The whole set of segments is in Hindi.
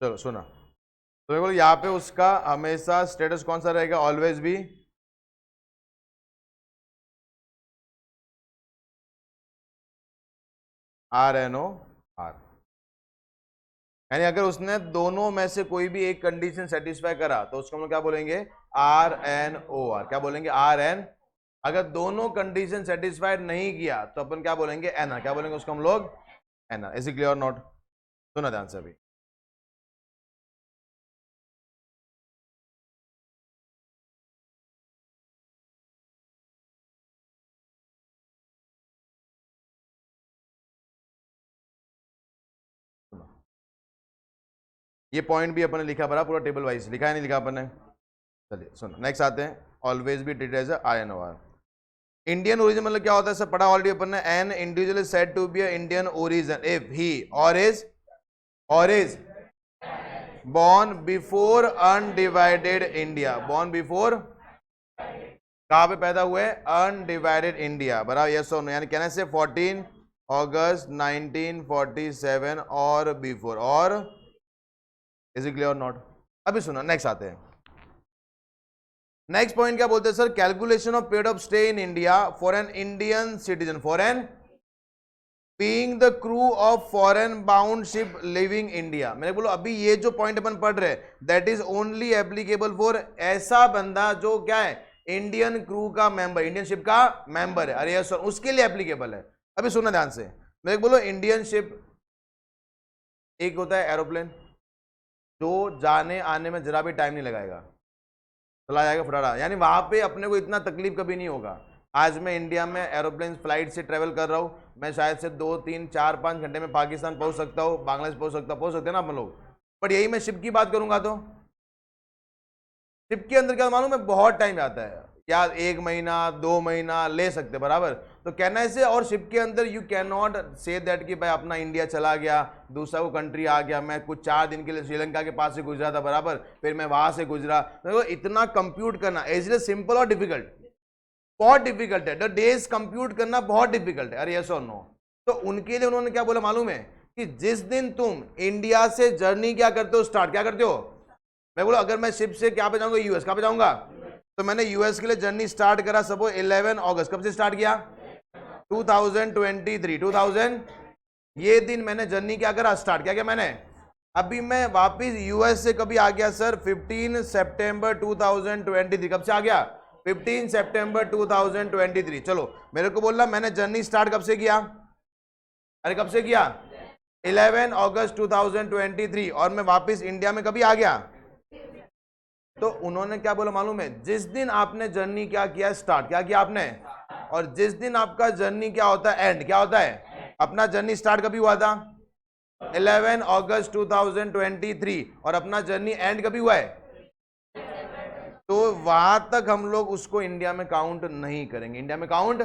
चलो सुना, तो देखो यहाँ पे उसका हमेशा स्टेटस कौन सा रहेगा, ऑलवेज भी RNOR। यानी अगर उसने दोनों में से कोई भी एक कंडीशन सेटिस्फाई करा तो उसको हम लोग क्या बोलेंगे, RNOR। क्या बोलेंगे, RN। अगर दोनों कंडीशन सेटिस्फाइड नहीं किया तो अपन क्या बोलेंगे, NR। क्या बोलेंगे उसको हम लोग, NR। Is clear note? सुना ध्यान से अभी। ये पॉइंट भी अपन ने लिखा भरा, पूरा टेबल वाइज लिखा है, नहीं लिखा अपन ने? चलिए सुनो, नेक्स्ट आते हैं। ऑलवेज भी treated as RNOR। Indian origin मतलब क्या होता है, सब पढ़ा ऑलरेडी अपन ने। An individual is said to be Indian origin if he और is born before undivided India। born before कहाँ पे पैदा हुए, अनडिवाइडेड इंडिया। बराबर, यस और नो। यानी कहने से 14 अगस्त 1947 और बिफोर, और इज इट क्लियर नॉट? अभी सुनो, नेक्स्ट आते हैं। नेक्स्ट पॉइंट क्या बोलते हैं sir, calculation of period of stay in India for an Indian citizen, for an being the crew of foreign bound ship living India. मैंने बोलो अभी ये जो पॉइंट अपन पढ़ रहे हैं that is only applicable for ऐसा बंदा जो क्या है, इंडियन क्रू का मेंबर, इंडियन शिप का मेंबर है। अरे यस सर, उसके लिए एप्लीकेबल है। अभी सुनना ध्यान से, मेरे बोलो इंडियन शिप एक होता है एरोप्लेन, जो जाने आने में जरा भी टाइम नहीं लगाएगा, चला जाएगा फटाफट। यानी वहां पे अपने को इतना तकलीफ कभी नहीं होगा। आज मैं इंडिया में एरोप्लेन फ्लाइट से ट्रेवल कर रहा हूँ, मैं शायद से 2 3 4 5 घंटे में पाकिस्तान पहुंच सकता हूँ, बांग्लादेश पहुंच सकते हैं ना अपन लोग। बट यही मैं शिप की बात करूंगा तो शिप के अंदर क्या मालूम है, बहुत टाइम जाता है यार, 1 महीना 2 महीना ले सकते, बराबर। तो कहना है इसे, और शिप के अंदर you can not say that कि भाई अपना इंडिया चला गया, दूसरा वो कंट्री आ गया, मैं कुछ 4 दिन के लिए श्रीलंका के पास से गुजरा था, बराबर, फिर मैं वहां से गुजरा। तो इतना कंप्यूट करना इज इट सिंपल और डिफिकल्ट? बहुत डिफिकल्ट है। द डेज कंप्यूट करना बहुत डिफिकल्ट है। अरे यस और नो? तो उनके लिए उन्होंने क्या बोला मालूम है, कि जिस दिन तुम इंडिया से जर्नी क्या करते हो, स्टार्ट क्या करते हो। मैं बोला अगर मैं शिप से क्या पे जाऊंगा, यूएस, कहाँ पे जाऊंगा, तो मैंने यूएस के लिए जर्नी स्टार्ट करा सपोज 11 अगस्त। कब से स्टार्ट किया, 2023, 2000 ये दिन मैंने जर्नी क्या करा, स्टार्ट क्या किया मैंने। अभी मैं वापिस यूएस से कभी आ गया सर, 15 सितंबर 2023। कब से आ गया, 15 सितंबर 2023। चलो मेरे को बोलना मैंने जर्नी स्टार्ट कब से किया, अरे कब से किया, 11 अगस्त 2023, और मैं वापिस इंडिया में कभी आ गया। तो उन्होंने क्या बोला मालूम है, जिस दिन आपने जर्नी क्या किया, स्टार्ट क्या किया आपने, और जिस दिन आपका जर्नी क्या होता है, एंड क्या होता है। अपना जर्नी स्टार्ट कभी हुआ था, 11 अगस्त 2023, और अपना जर्नी एंड कभी हुआ है, तो वहां तक हम लोग उसको इंडिया में काउंट नहीं करेंगे। इंडिया में काउंट,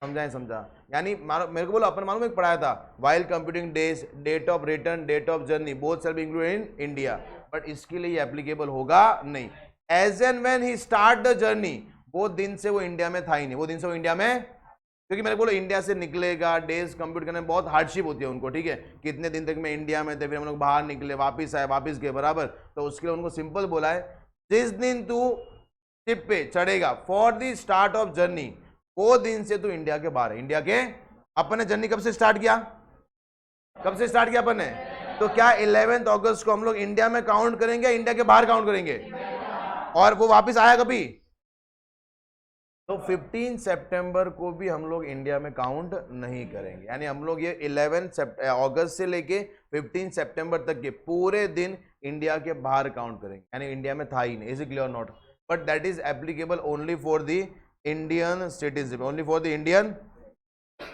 समझा? यानी मेरे को बोलो अपन मालूम एक पढ़ाया था, while computing days, date of return, date of journey, both shall be included in India. But इसके लिए एप्लीकेबल होगा नहीं। As and when he start the journey, वो दिन से वो इंडिया में था ही नहीं, वो दिन से वो इंडिया में, क्योंकि मैंने बोला इंडिया से निकलेगा, डेज कंप्यूट करने में बहुत हार्डशिप होती है उनको, ठीक है, कितने दिन तक मैं इंडिया में थे, फिर हम लोग बाहर निकले, वापिस आए, वापिस गए, बराबर। तो उसके लिए उनको सिंपल बोला है, जिस दिन तू शिप पे चढ़ेगा for the start of journey, वो दिन से तू इंडिया के बाहर है। इंडिया के, अपन ने जर्नी कब से स्टार्ट किया, कब से स्टार्ट किया अपन ने, तो क्या 11 अगस्त को हम लोग इंडिया में काउंट करेंगे, इंडिया के बाहर काउंट करेंगे, और वो वापस आया कभी, तो 15 सितंबर को भी हम लोग इंडिया में काउंट नहीं करेंगे। यानी हम लोग ये 11 अगस्त से लेके 15 सितंबर तक के पूरे दिन इंडिया के बाहर काउंट करेंगे, यानी इंडिया में था ही नहीं। Is it clear not? But that is applicable only for the Indian citizen, only for the Indian,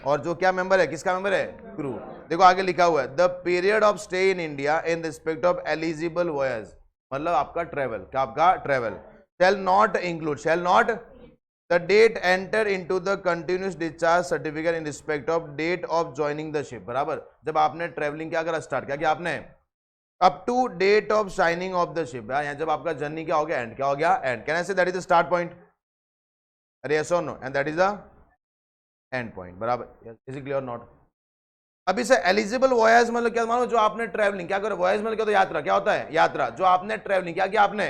और जो क्या मेंबर है, किसका मेंबर है, क्रू। देखो आगे लिखा हुआ है, the period of stay in India in respect of eligible voyage, मतलब आपका ट्रेवल, क्या आपका travel, shall not the date enter into the continuous discharge certificate in respect of date of joining the ship, बराबर। जब आपने ट्रेवलिंग क्या करा, स्टार्ट क्या किया आपने, up to date of signing off the ship, यहाँ जब आपका जर्नी क्या हो गया, एंड क्या हो गया, and. Can I say that is the start point, अरे यस और no, and that is the end point, बराबर। Is it clear not? अभी से एलिजिबल वॉयज मतलब क्या मानो, जो आपने ट्रेवलिंग क्या करो, वॉयज मतलब क्या, तो यात्रा, क्या होता है यात्रा, जो आपने ट्रेवलिंग क्या किया आपने,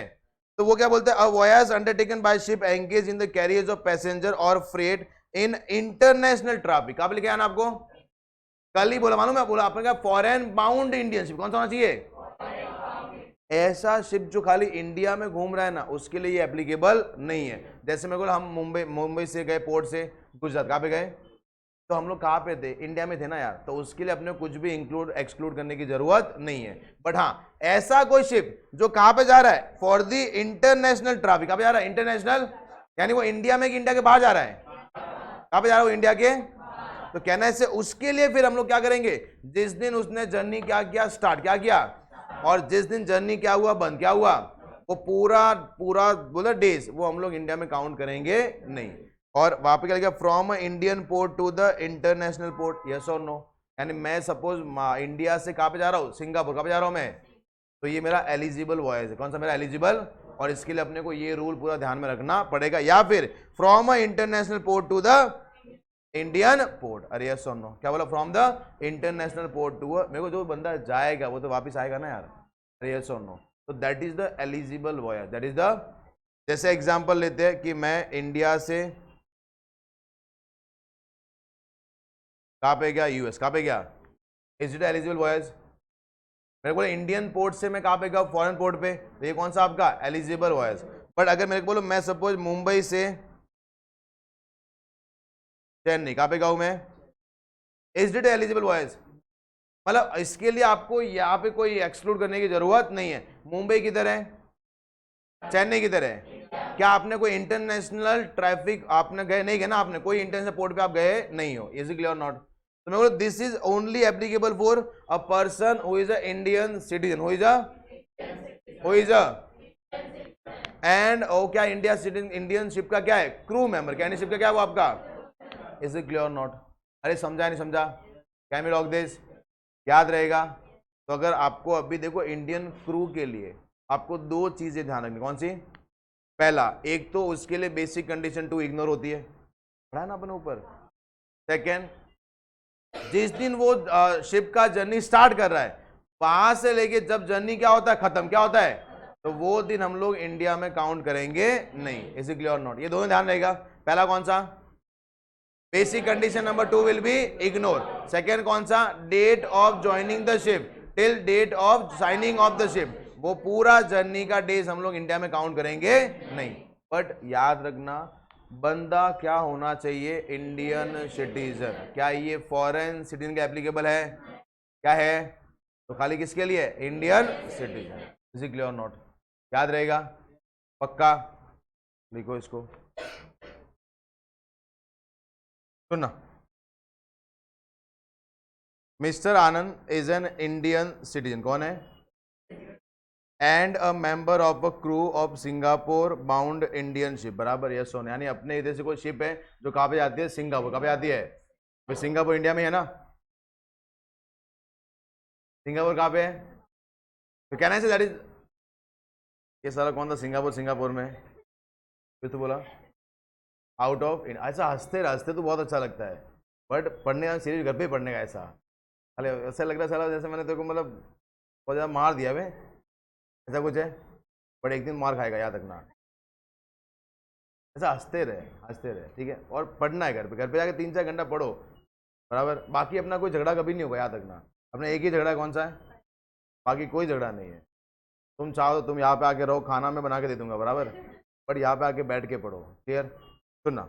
तो वो क्या बोलते हैं, a voyage undertaken by ship engage in the carriers of passenger और फ्रेट इन इंटरनेशनल ट्रैफिक। कहाँ पे लिखा है ना आपको, कल ही बोला, मालूम मैं बोला आपने, क्या फॉरेन बाउंड इंडियन शिप, कौन सा होना चाहिए, ऐसा शिप जो खाली इंडिया में घूम रहा है ना, उसके लिए ये एप्लीकेबल नहीं है। जैसे मेरे को, हम मुंबई से गए पोर्ट से गुजरात, कहाँ पे गए, तो हम लोग कहाँ पे थे, इंडिया में थे ना यार, तो उसके लिए अपने कुछ भी इंक्लूड एक्सक्लूड करने की जरूरत नहीं है। बट हाँ, ऐसा कोई शिप जो कहाँ पे जा रहा है, फॉर दी इंटरनेशनल ट्रैफिक, कहाँ पे जा रहा है, इंटरनेशनल, यानी वो इंडिया में कि इंडिया के बाहर जा रहा है, कहाँ पे जा रहा है वो, इंडिया के, तो कहना है उसके लिए फिर हम लोग क्या करेंगे, जिस दिन उसने जर्नी क्या किया, स्टार्ट क्या किया, और जिस दिन जर्नी क्या हुआ, बंद क्या हुआ, वो पूरा पूरा बोला डेज, वो हम लोग इंडिया में काउंट करेंगे नहीं। और वहां पे क्या लिखा, from Indian port to the international port, yes और नो, यानी मैं सपोज इंडिया से कहाँ पे जा रहा हूँ, सिंगापुर, कहाँ पे जा रहा हूँ मैं, तो ये मेरा एलिजिबल वॉयज है, कौन सा मेरा एलिजिबल, और इसके लिए अपने को ये रूल पूरा ध्यान में रखना पड़ेगा। या फिर from a international port to the Indian port, अरे यस और नो, क्या बोला, from the international port to, मेरे को जो बंदा जाएगा वो तो वापस आएगा ना यार, अरे यस और नो, तो that is the eligible voyage, that is the, जैसे एग्जांपल लेते हैं कि मैं इंडिया से कहाँ पे गया, यूएस, कहाँ पे गया, इज इट एलिजिबल वॉयज, मेरे को इंडियन पोर्ट से मैं कहाँ पे गया, फॉरेन पोर्ट पे, तो ये कौन सा आपका एलिजिबल वॉयज। बट अगर मेरे को बोलो, मैं सपोज मुंबई से चेन्नई, कहाँ पे गया हूं मैं, इज इट एलिजिबल वॉयज, मतलब इसके लिए आपको यहाँ पे कोई एक्सक्लूड करने की जरूरत नहीं है। मुंबई किधर है, चेन्नई किधर है, क्या आपने कोई इंटरनेशनल ट्रैफिक आपने गए नहीं गए ना, आपने कोई इंटरनेशनल पोर्ट पे आप गए नहीं हो, इज इट क्लियर और नॉट, तो मैं बोलूँ this is only applicable for a person who is a Indian citizen, who is a and ओ क्या इंडिया सिटीजन, इंडियन शिप का क्या है, क्रू मेंबर, क्या शिप का क्या है वो आपका, इज इट क्लियर और नॉट, अरे समझा नहीं समझा, कैन वी लॉक दिस, याद रहेगा। तो अगर आपको अभी देखो, इंडियन क्रू के लिए आपको दो चीजें ध्यान रखनी, कौन सी, पहला, एक तो उसके लिए बेसिक कंडीशन 2 इग्नोर होती है, पढ़ा ना अपने ऊपर, सेकेंड, जिस दिन वो शिप का जर्नी स्टार्ट कर रहा है, वहां से लेके जब जर्नी क्या होता है खत्म क्या होता है, तो वो दिन हम लोग इंडिया में काउंट करेंगे नहीं, इज इट क्लियर और नॉट, ये दोनों ध्यान रहेगा। पहला कौन सा, basic condition number 2 will be ignore, second कौन सा, date of joining the ship till date of signing off the ship, वो पूरा जर्नी का डेज हम लोग इंडिया में काउंट करेंगे नहीं। बट याद रखना, बंदा क्या होना चाहिए, इंडियन सिटीजन, क्या ये फॉरेन सिटीजन के एप्लीकेबल है, क्या है, तो खाली किसके लिए, Indian citizen, is it clear not, याद रहेगा पक्का, लिखो इसको, सुनना, mister Anand is an Indian citizen, कौन है, and a member of a crew of Singapore bound Indian ship, बराबर यस होने, यानी अपने इधर से कोई शिप है जो कहाँ पे जाती है, सिंगापुर, कहाँ पे जाती है, भाई सिंगापुर इंडिया में है ना, सिंगापुर कहाँ पे है, तो कहना है दैट इज, ये सारा कौन था सिंगापुर, सिंगापुर में फिर तो बोला आउट ऑफ, ऐसा हंसते हंसते तो बहुत अच्छा लगता है, बट पढ़ने का सीरीज घर पे ही पढ़ने का, ऐसा अरे ऐसा लग रहा है साला जैसे मैंने तेरे को मतलब बहुत ज़्यादा मार दिया वे, ऐसा कुछ है, बट एक दिन मार खाएगा, याद रखना, ऐसा हंसते रहे ठीक है, और पढ़ना है घर पे जाके 3-4 घंटा पढ़ो, बराबर, बाकी अपना कोई झगड़ा कभी नहीं होगा, याद रखना, अपना एक ही झगड़ा कौन सा है, बाकी कोई झगड़ा नहीं है, तुम चाहो तो तुम यहाँ पे आके रहो, खाना मैं बना के दे दूंगा, बराबर, बट यहाँ पे आके बैठ के पढ़ो, क्लियर, सुनना,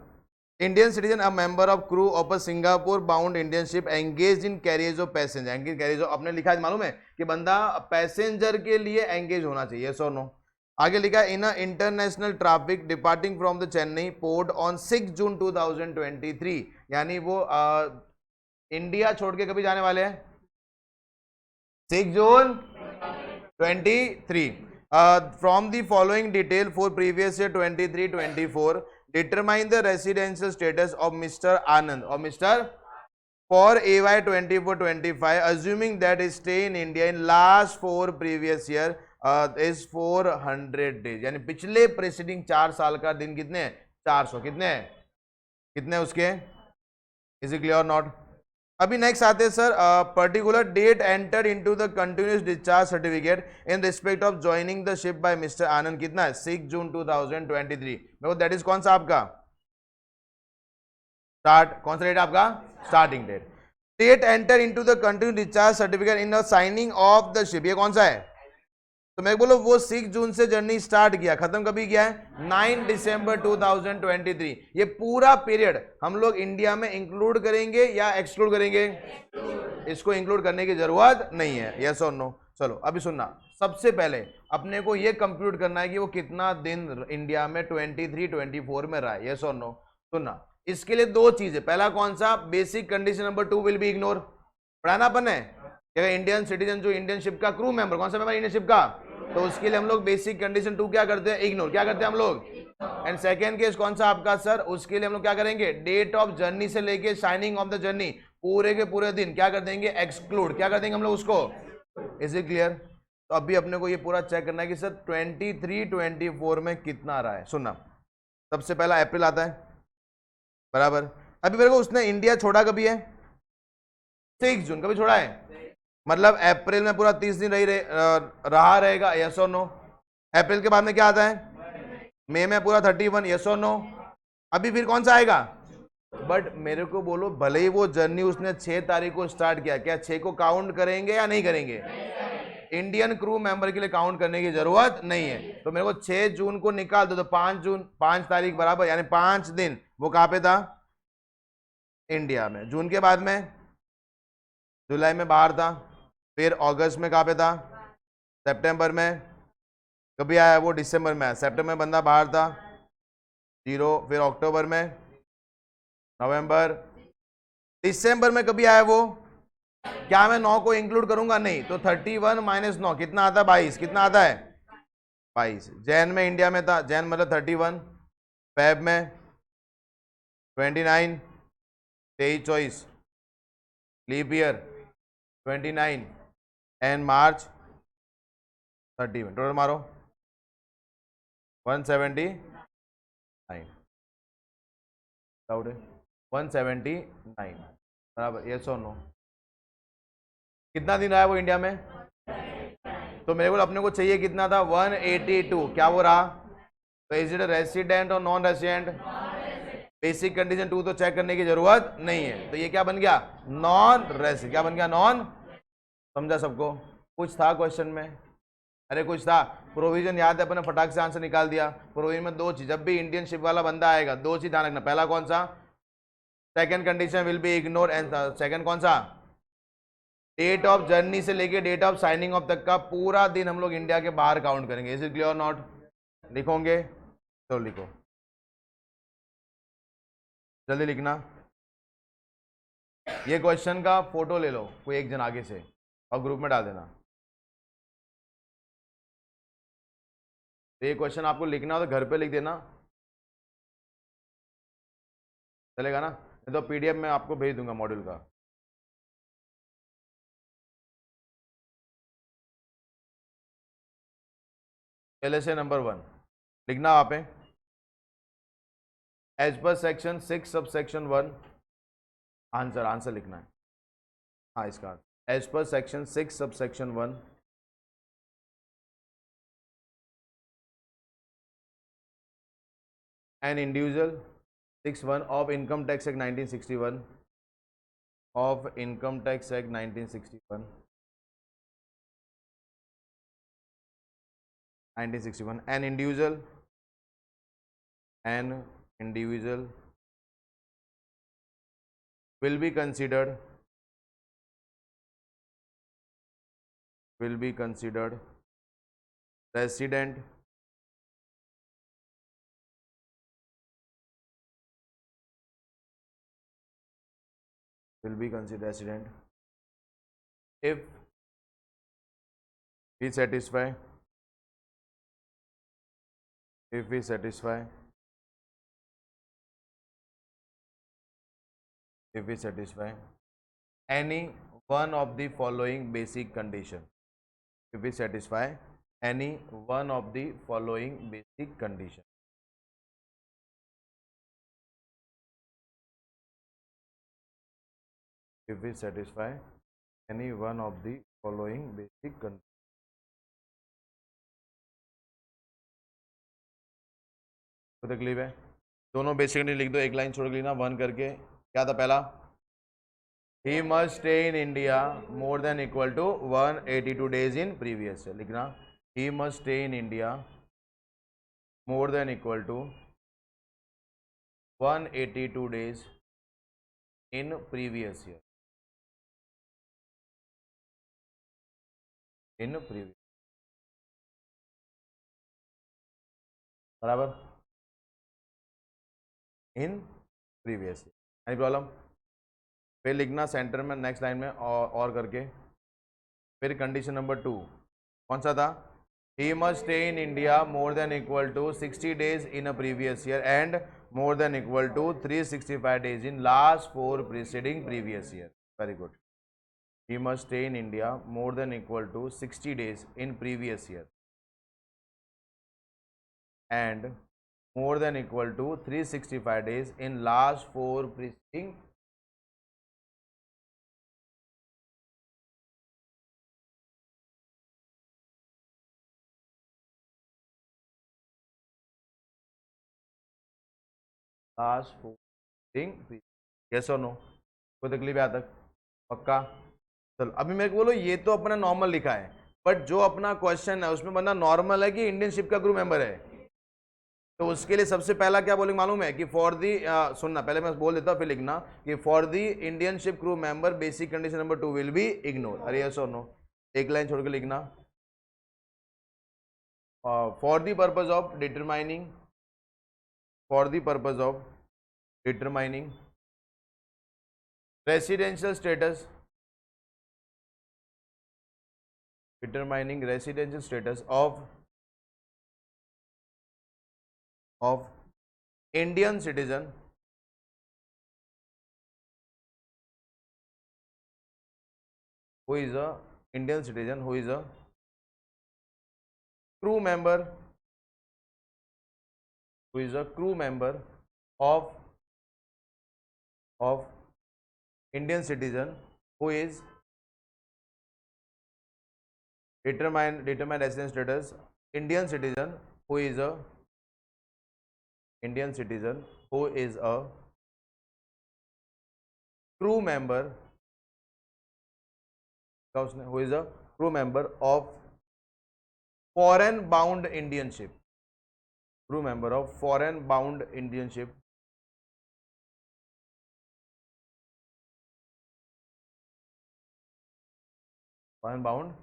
Indian citizen a member of crew of a Singapore bound Indian ship engage in carriers of passenger, engage carriers of, आपने लिखा है मालूम है कि बंदा पैसेंजर के लिए एंगेज होना चाहिए, सो नो, आगे लिखा है in a international traffic departing from the Chennai port on 6 June 2023, यानी वो इंडिया छोड़ के कभी जाने वाले हैं, 6 जून 23, from the following detail for previous year 23-24, determine the residential status of Mr. Anand or Mr. for AY 24-25, assuming that his stay in India in last 4 previous year is 400 days, यानी पिछले प्रेसिडिंग 4 साल का दिन कितने, 400, कितने उसके, इज इट क्लियर नॉट, अभी नेक्स्ट आते हैं sir, particular date enter into the continuous discharge certificate in respect of joining the ship by mister Anand, कितना है 6 जून 2023। देखो दैट इज कौन सा आपका स्टार्ट, कौन सा डेट आपका starting date. Date enter into the continuous discharge certificate in the signing off the ship, ये कौन सा है, तो मैं बोलो वो 6 जून से जर्नी स्टार्ट किया, खत्म कभी किया है 9 दिसंबर 2023। ये पूरा पीरियड हम लोग इंडिया में इंक्लूड करेंगे या एक्सक्लूड करेंगे, इसको इंक्लूड करने की जरूरत नहीं है, यस और नो। चलो अभी सुनना, सबसे पहले अपने को ये कंप्यूट करना है कि वो कितना दिन इंडिया में 23-24 में रहा है, यस और नो। सुनना, इसके लिए दो चीजें, पहला कौन सा, basic condition number 2 will be ignore, पढ़ाना अपन है, इंडियन सिटीजन जो इंडियन शिप का क्रू मेंबर, कौन सा मेंबर इंडियन शिप का, तो उसके लिए हम लोग बेसिक कंडीशन 2 क्या करते हैं, इग्नोर, क्या करते हैं हम लोग। एंड सेकेंड केस कौन सा आपका सर, उसके लिए हम लोग क्या करेंगे, डेट ऑफ जर्नी से लेके साइनिंग ऑफ द जर्नी पूरे के पूरे दिन क्या कर देंगे, एक्सक्लूड, क्या कर देंगे हम लोग उसको। Is it clear. तो अभी अपने को ये पूरा चेक करना है कि सर 23-24 में कितना रहा है। सुनना, सबसे पहला अप्रैल आता है, बराबर, अभी मेरे को उसने इंडिया छोड़ा कभी है 6 जून, कभी छोड़ा है, मतलब अप्रैल में पूरा 30 दिन रहा रहेगा, यस और नो। अप्रैल के बाद में क्या आता है, मई में पूरा 31, यस और नो। अभी फिर कौन सा आएगा, बट मेरे को बोलो, भले ही वो जर्नी उसने 6 तारीख को स्टार्ट किया, क्या 6 को काउंट करेंगे या नहीं करेंगे, इंडियन क्रू मेंबर के लिए काउंट करने की जरूरत नहीं है। तो मेरे को 6 जून को निकाल दो, तो 5 जून 5 तारीख बराबर, यानी 5 दिन वो कहां पे था, इंडिया में। जून के बाद में जुलाई में बाहर था, फिर अगस्त में कहाँ पे था, सितंबर में कभी आया वो, दिसंबर में आया, सितंबर में बंदा बाहर था 0, फिर अक्टूबर में, नवंबर, दिसंबर में कभी आया वो, क्या मैं 9 को इंक्लूड करूंगा, नहीं, तो 31 माइनस 9 कितना आता है, 22, कितना आता है 22। जैन में इंडिया में था, जैन मतलब 31, फेब में 29, 23-24 leap year 29, and March 31, total मारो 179, डाउट है 179, बराबर, यस और नो। कितना दिन रहा है वो इंडिया में, तो मेरे को अपने को चाहिए कितना था 182, क्या वो रहा, तो इज इट रेसिडेंट और नॉन रेसिडेंट, बेसिक कंडीशन 2 तो चेक करने की जरूरत नहीं है, तो ये क्या बन गया, नॉन रेसिडेंट, क्या बन गया, नॉन। समझा सबको, कुछ था क्वेश्चन में, अरे कुछ था, प्रोविजन याद है अपने फटाक से आंसर निकाल दिया। प्रोविजन में दो चीज, जब भी इंडियन शिप वाला बंदा आएगा दो चीज ध्यान रखना, पहला कौन सा, second condition will be ignore, and second कौन सा, डेट ऑफ जर्नी से लेके डेट ऑफ साइनिंग ऑफ तक का पूरा दिन हम लोग इंडिया के बाहर काउंट करेंगे। इज इट क्लियर नॉट, लिखोगे तो लिखो, जल्दी लिखना। ये क्वेश्चन का फोटो ले लो कोई एक जन आगे से और ग्रुप में डाल देना। तो ये क्वेश्चन आपको लिखना हो तो घर पे लिख देना, चलेगा ना, नहीं तो पीडीएफ में आपको भेज दूंगा मॉड्यूल का। LSA नंबर 1 लिखना वहां पे, as per section 6 sub section 1, answer लिखना है, हाँ इसका as per section 6 sub section 1 an individual 6(1) of Income Tax Act 1961 of Income Tax Act 1961 an individual will be considered resident if we satisfy any one of the following basic condition. If we satisfy any one of the following basic condition. if we satisfy any one of the following basic conditions. तो तकलीफ है, दोनों बेसिक कंडीशन लिख दो, एक लाइन छोड़ के लिखना वन करके। क्या था पहला? He must stay in India more than equal to 182 days in previous year. लिखना he must stay in India more than equal to 182 days in previous year. In previous, बराबर, in previous year. Any problem? फिर लिखना सेंटर में नेक्स्ट लाइन में और करके। फिर कंडीशन नंबर 2 कौन सा था? He must stay in India more than equal to 60 days in a previous year and more than equal to 365 days in last 4 preceding previous year. Very good. He must stay in India more than equal to 60 days in previous year and more than equal to 365 days in last 4 preceding yes or no? कोई तकलीफ है यहाँ तक? पक्का? चलो अभी मेरे को बोलो, ये तो अपना नॉर्मल लिखा है, बट जो अपना क्वेश्चन है उसमें बंदा नॉर्मल है कि इंडियन शिप का क्रू मेंबर है, तो उसके लिए सबसे पहला क्या बोलेंगे मालूम है? कि फॉर दी सुनना, पहले मैं बोल देता हूँ फिर लिखना कि for the Indian ship crew member basic condition number 2 will be ignore. अरे यस और नो? एक लाइन छोड़ के लिखना for the purpose of determining, for the purpose of determining residential status, determining residential status of Indian citizen who is a Indian citizen who is a crew member, who is a crew member of Indian citizen who is determine residence status Indian citizen who is a Indian citizen who is a crew member, who is a crew member of foreign bound Indian ship, crew member of foreign bound Indian ship foreign bound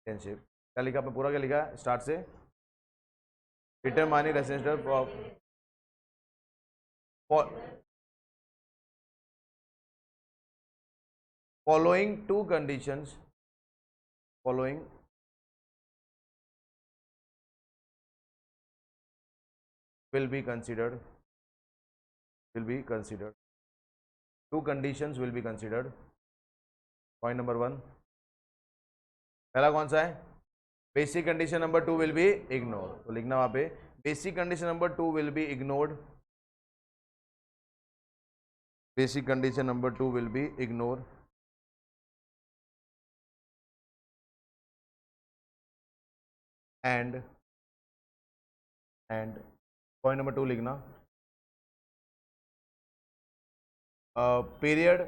Indian ship। क्या लिखा आपने? पूरा क्या लिखा है स्टार्ट से? Determining residential following two conditions, following will be considered, two conditions will be considered। Point number 1 पहला कौन सा है? Basic condition number 2 will be ignore, तो लिखना वहां पे basic condition number 2 will be ignored, basic condition number 2 will be ignore and point number 2 लिखना period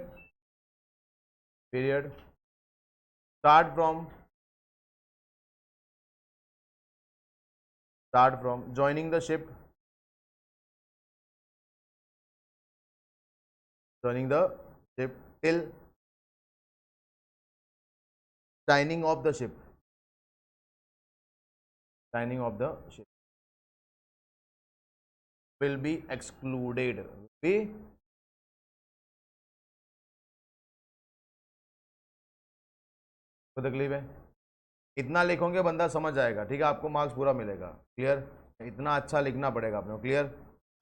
start from joining the ship till signing of the ship will be excluded, be कोई तकलीफ है? इतना लिखोगे बंदा समझ जाएगा, ठीक है, आपको मार्क्स पूरा मिलेगा। क्लियर? इतना अच्छा लिखना पड़ेगा अपने को। क्लियर?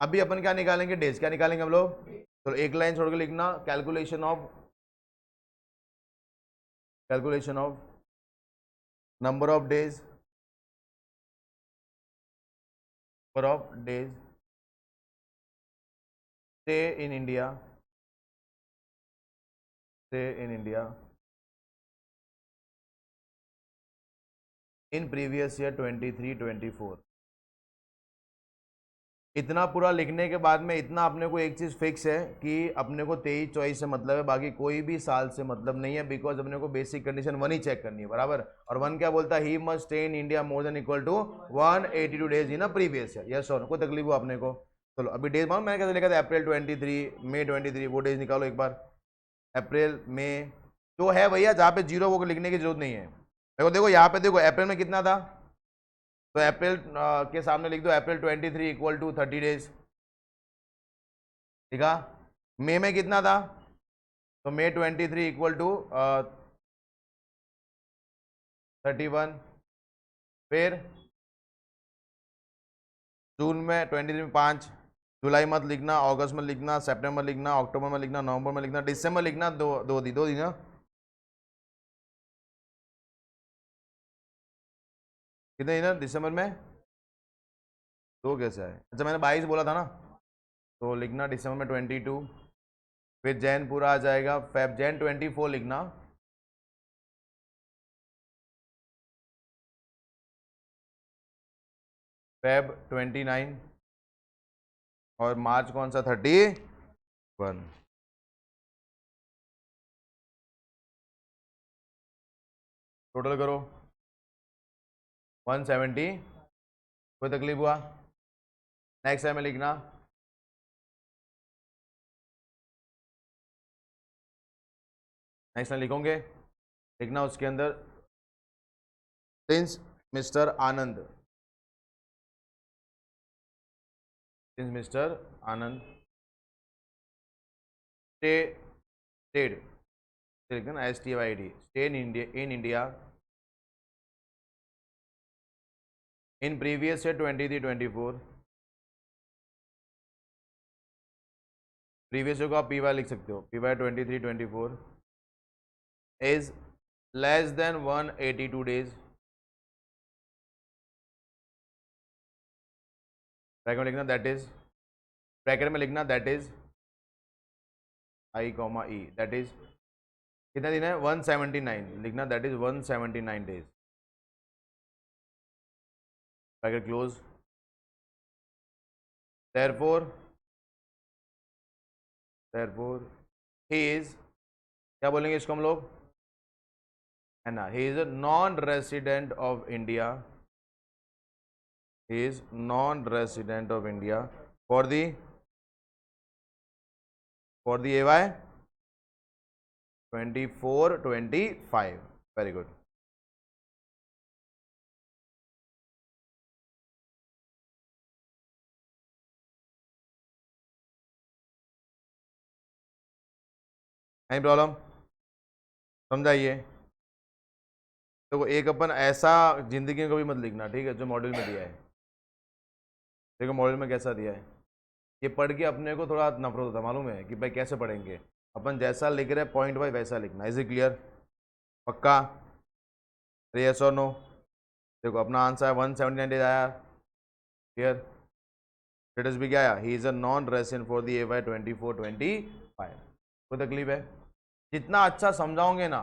अभी अपन क्या निकालेंगे? डेज। क्या निकालेंगे हम लोग? तो एक लाइन छोड़ के लिखना calculation of number of days stay in India stay in India in previous year 23-24। इतना पूरा लिखने के बाद में इतना अपने को एक चीज़ फिक्स है कि अपने को 23-24 से मतलब है, बाकी कोई भी साल से मतलब नहीं है, बिकॉज अपने को बेसिक कंडीशन 1 ही चेक करनी है, बराबर। और 1 क्या बोलता है, he must stay in India more than equal to 182 days in a previous year. Yes और कोई तकलीफ हो अपने को। चलो अभी डेज मालूम मैंने कैसे लिखा था, अप्रैल 23, मई 23, वो डेज निकालो एक बार। अप्रैल मई जो है भैया, जहाँ पे जीरो वो लिखने की जरूरत नहीं है। देखो देखो यहाँ पे देखो, अप्रैल में कितना था, तो अप्रैल के सामने लिख दो अप्रैल 23 इक्वल टू 30 डेज, ठीक है। मई में कितना था, तो मई 23 इक्वल टू 31। फिर जून में 23 में 5, जुलाई मत लिखना, अगस्त में लिखना, सितंबर लिखना, अक्टूबर में लिखना, नवंबर में लिखना, दिसंबर लिखना, दो दिन ना। कितने दिन दिसंबर में, 2 कैसे है, अच्छा मैंने 22 बोला था ना, तो लिखना दिसंबर में 22। फिर जैन पूरा आ जाएगा, फेब जैन 24 लिखना, फेब 29, और मार्च कौन सा 31। टोटल करो 170। कोई तकलीफ हुआ, नेक्स्ट टाइम में लिखना नेक्स्ट टाइम लिखोगे, लिखना उसके अंदर सिंस मिस्टर आनंद, सिंस मिस्टर आनंद स्टेड लिखना STYD stay in India in previous year 23-24। Previous year को आप PY लिख सकते हो, PY 23-24 is less than 182 days. Bracket में लिखना दैट इज, ब्रैकेट में लिखना that is I, E, that is कितने दिन है, 179 लिखना, that is 179 days, bracket close. therefore he is, क्या बोलेंगे इसको हम लोग, है ना, he is a non-resident of India, he is non-resident of India for the AY 24-25। very good। नहीं प्रॉब्लम, समझाइए। देखो एक अपन ऐसा जिंदगी में कभी मत लिखना, ठीक है, जो मॉड्यूल में दिया है। देखो मॉड्यूल में कैसा दिया है, ये पढ़ के अपने को थोड़ा नफरत होता, मालूम है कि भाई कैसे पढ़ेंगे, अपन जैसा लिख रहे हैं पॉइंट वाइज वैसा लिखना। इज इट क्लियर, पक्का, यस और नो। देखो अपना आंसर है 179 डेज आया, क्लियर। स्टेटस भी क्या आया, he is a non resident for the AY 24-25। कोई तकलीफ है, जितना अच्छा समझाओगे ना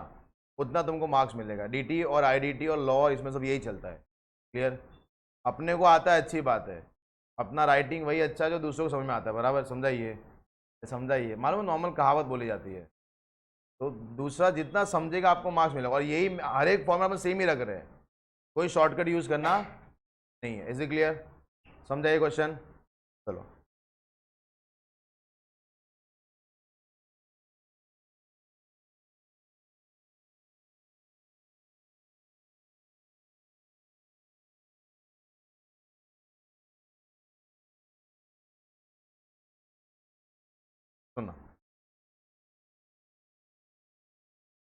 उतना तुमको मार्क्स मिलेगा। DT और IDT और लॉ इसमें सब यही चलता है, क्लियर। अपने को आता है अच्छी बात है, अपना राइटिंग वही अच्छा है जो दूसरों को समझ में आता है, बराबर। समझाइए मालूम, नॉर्मल कहावत बोली जाती है, तो दूसरा जितना समझेगा आपको मार्क्स मिलेगा। और यही हर एक फॉर्मेट में सेम ही रख रहे हैं, कोई शॉर्टकट यूज करना नहीं है। इज इट क्लियर, समझाइए क्वेश्चन। चलो सुनना,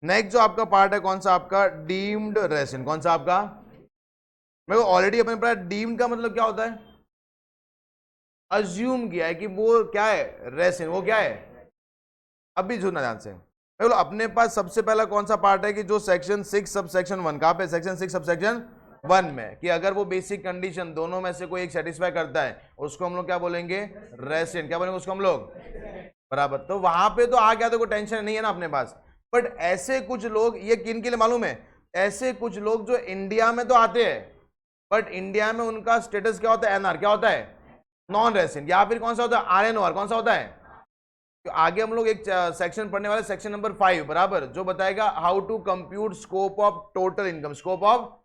नेक्स्ट जो आपका पार्ट है कौन सा, आपका डीम्ड रेसिडेंट। कौन सा आपका, मेरे को ऑलरेडी अपने पढ़ा, डीम्ड का मतलब क्या होता है, अज्यूम किया है कि वो क्या है, रेसिडेंट, वो क्या है। अभी सुनना ध्यान से, बोलो अपने पास सबसे पहला कौन सा पार्ट है कि जो सेक्शन 6 सब सेक्शन 1, कहां पे, सेक्शन 6 सब सेक्शन 1 में, कि अगर वो बेसिक कंडीशन दोनों में से कोई एक सेटिस्फाई करता है उसको हम लोग क्या बोलेंगे, रेसिडेंट। क्या बोलेंगे उसको हम लोग, बराबर। तो वहां पे तो आ गया तो कोई टेंशन नहीं है ना अपने पास। बट ऐसे कुछ लोग, ये किन के लिए मालूम है, ऐसे कुछ लोग जो इंडिया में तो आते हैं बट इंडिया में उनका स्टेटस क्या होता है, एनआर, क्या होता है, नॉन रेसिडेंट, या फिर कौन सा होता है, आरएनओआर, कौन सा होता है। तो आगे हम लोग एक सेक्शन पढ़ने वाले, सेक्शन नंबर 5 बराबर, जो बताएगा how to compute scope of total income. Scope of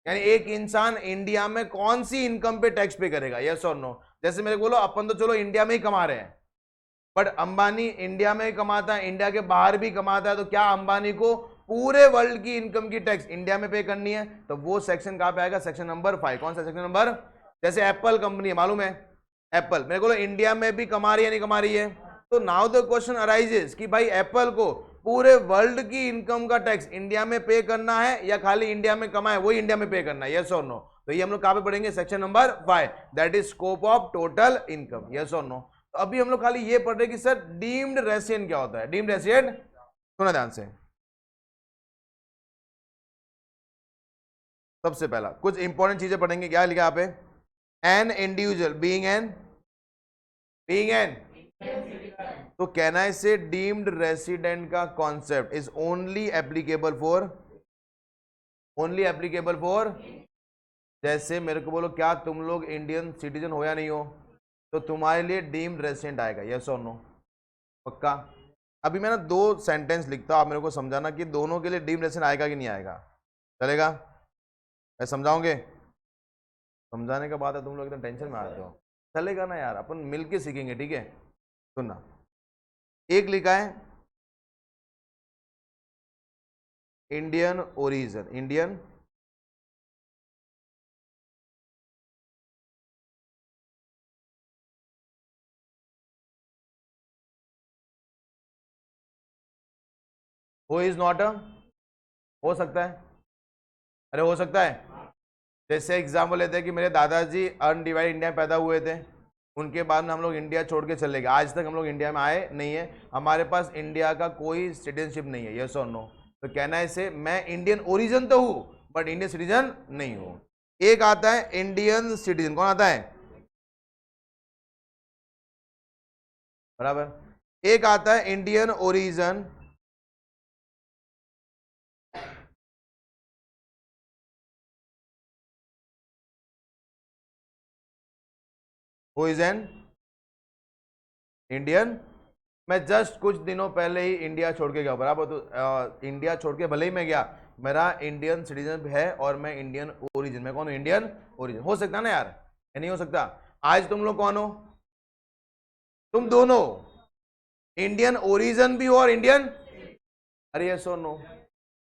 यानी एक इंसान इंडिया में कौन सी इनकम पे टैक्स पे करेगा, यस और नो। जैसे मेरे को बोलो, अपन तो चलो इंडिया में ही कमा रहे हैं, बट अंबानी इंडिया में ही कमाता है, इंडिया के बाहर भी कमाता है, तो क्या अंबानी को पूरे वर्ल्ड की इनकम की टैक्स इंडिया में पे करनी है? तो वो सेक्शन कहां पे आएगा, सेक्शन नंबर 5। कौन सा सेक्शन नंबर? जैसे एप्पल कंपनी है, मालूम है एप्पल, मेरे को इंडिया में भी कमा रही है नहीं कमा रही है, तो नाउ द क्वेश्चन अराइजेस कि भाई एप्पल को पूरे वर्ल्ड की इनकम का टैक्स इंडिया में पे करना है या खाली इंडिया में कमाए वही इंडिया में पे करना है, यस और नो। तो ये हम लोग कहां पे पढ़ेंगे, section number 5, that is scope of total income, yes और नो। तो अभी हम लोग खाली ये पढ़ रहे कि सर डीम्ड रेसिडेंट क्या होता है। डीम्ड रेसिडेंट, सुना ध्यान से, सबसे पहला कुछ इंपॉर्टेंट चीजें पढ़ेंगे। क्या लिखा यहाँ पे, एन इंडिविजुअल बीइंग एन तो कहना है से डीम्ड रेसिडेंट का concept is only applicable for जैसे मेरे को बोलो क्या तुम लोग इंडियन सिटीजन हो या नहीं हो, तो तुम्हारे लिए डीम्ड रेसिडेंट आएगा, यस और नो, पक्का। अभी मैं ना 2 सेंटेंस लिखता हूं, आप मेरे को समझाना कि दोनों के लिए डीम्ड रेसिडेंट आएगा कि नहीं आएगा, चलेगा? मैं समझाओगे? समझाने के बाद तुम लोग एकदम टेंशन में आते हो, चलेगा ना यार, अपन मिलके सीखेंगे, ठीक है। सुनना, एक लिखा है Indian origin, Indian who is not अ, हो सकता है, अरे हो सकता है। जैसे एग्जाम्पल लेते हैं कि मेरे दादाजी अनडिवाइड इंडिया में पैदा हुए थे, उनके बाद में हम लोग इंडिया छोड़ के चले गए, आज तक हम लोग इंडिया में आए नहीं है, हमारे पास इंडिया का कोई सिटीजनशिप नहीं है, यस और नो। तो कहना है इसे मैं इंडियन ओरिजिन तो हूं बट इंडियन सिटीजन नहीं हूं। एक आता है इंडियन सिटीजन, कौन आता है, बराबर। एक आता है Indian origin, who is an Indian. मैं जस्ट कुछ दिनों पहले ही इंडिया छोड़ के गया, बराबर, तो इंडिया छोड़ के भले ही मैं गया, मेरा इंडियन सिटीजन है और मैं इंडियन ओरिजिन, मैं कौन हूं, इंडियन ओरिजिन। हो सकता ना यार, या नहीं हो सकता? आज तुम लोग कौन हो, तुम दोनों इंडियन ओरिजिन भी हो और इंडियन, अरे यस और no.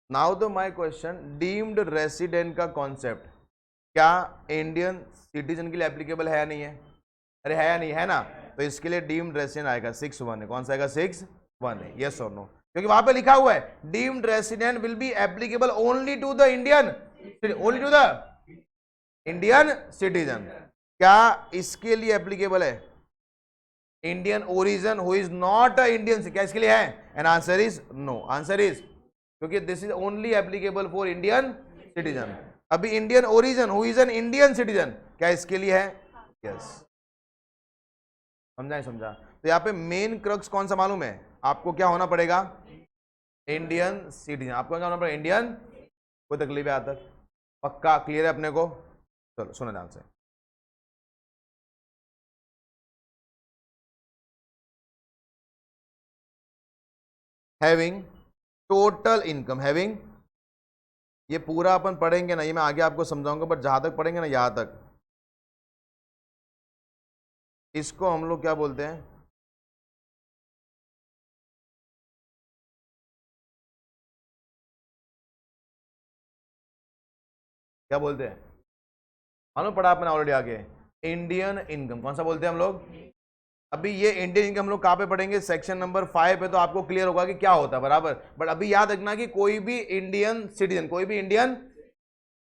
Now the my question, deemed resident का कॉन्सेप्ट क्या इंडियन सिटीजन के लिए एप्लीकेबल है या नहीं है? अरे है या नहीं है ना, तो इसके लिए डीम्ड रेसिडेंट आएगा 6(1) है। कौन सा आएगा, 6(1) है, यस और नो, क्योंकि वहां पे लिखा हुआ है deemed resident will be applicable only to the Indian citizen. क्या इसके लिए एप्लीकेबल है Indian origin who is not a Indian, क्या इसके लिए है? And answer is no, answer is, क्योंकि this is only applicable for Indian citizen. अभी Indian origin who is an Indian citizen, क्या इसके लिए है? यस, समझा। तो यहाँ पे मेन क्रक्स कौन सा मालूम है आपको, क्या होना पड़ेगा, इंडियन सिटीजन। आपको क्या होना पड़ेगा, इंडियन। कोई तकलीफ है आज तक? पक्का क्लियर है अपने को? चलो सुनो ध्यान से, हैविंग टोटल इनकम, हैविंग, ये पूरा अपन पढ़ेंगे ना, ये मैं आगे आपको समझाऊंगा, बट जहां तक पढ़ेंगे ना यहां तक, इसको हम लोग क्या बोलते हैं, क्या बोलते हैं, मालूम पढ़ा आपने ऑलरेडी आगे, इंडियन इनकम। कौन सा बोलते हैं हम लोग? अभी ये इंडियन इनकम हम लोग कहां पे पढ़ेंगे, सेक्शन नंबर 5 पे, तो आपको क्लियर होगा कि क्या होता है, बराबर। बट अभी याद रखना कि कोई भी इंडियन सिटीजन, कोई भी इंडियन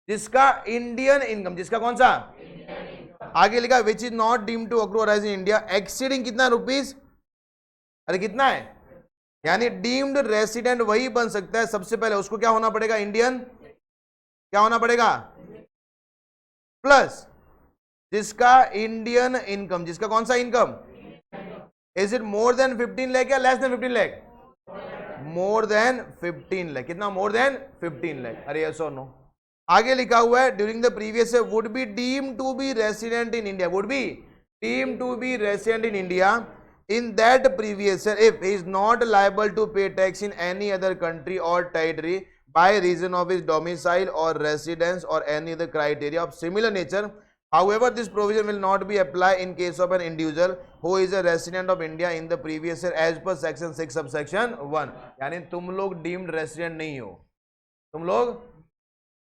जिसका इंडियन इनकम, जिसका कौन सा, आगे लिखा which is not deemed to accrue arise in India exceeding कितना रुपीज, अरे कितना है, यानी डीम्ड रेसिडेंट वही बन सकता है, सबसे पहले उसको क्या होना पड़ेगा, इंडियन, क्या होना पड़ेगा, प्लस जिसका इंडियन इनकम, जिसका कौन सा income, is it more than 15 lakh या less than 15 lakh, more than 15 lakh, कितना मोर देन 15 लाख, अरे यस और नो। आगे लिखा हुआ है during the previous year would be deem to be resident in India, would be deem to be resident in India in that previous year if he is not liable to pay tax in any other country or territory by reason of his domicile or residence or any other criteria of similar nature. However, this provision will not be applied in case of an individual who is a resident of India in the previous year as per section 6 subsection 1. यानी तुम लोग deemed resident नहीं हो, तुम लोग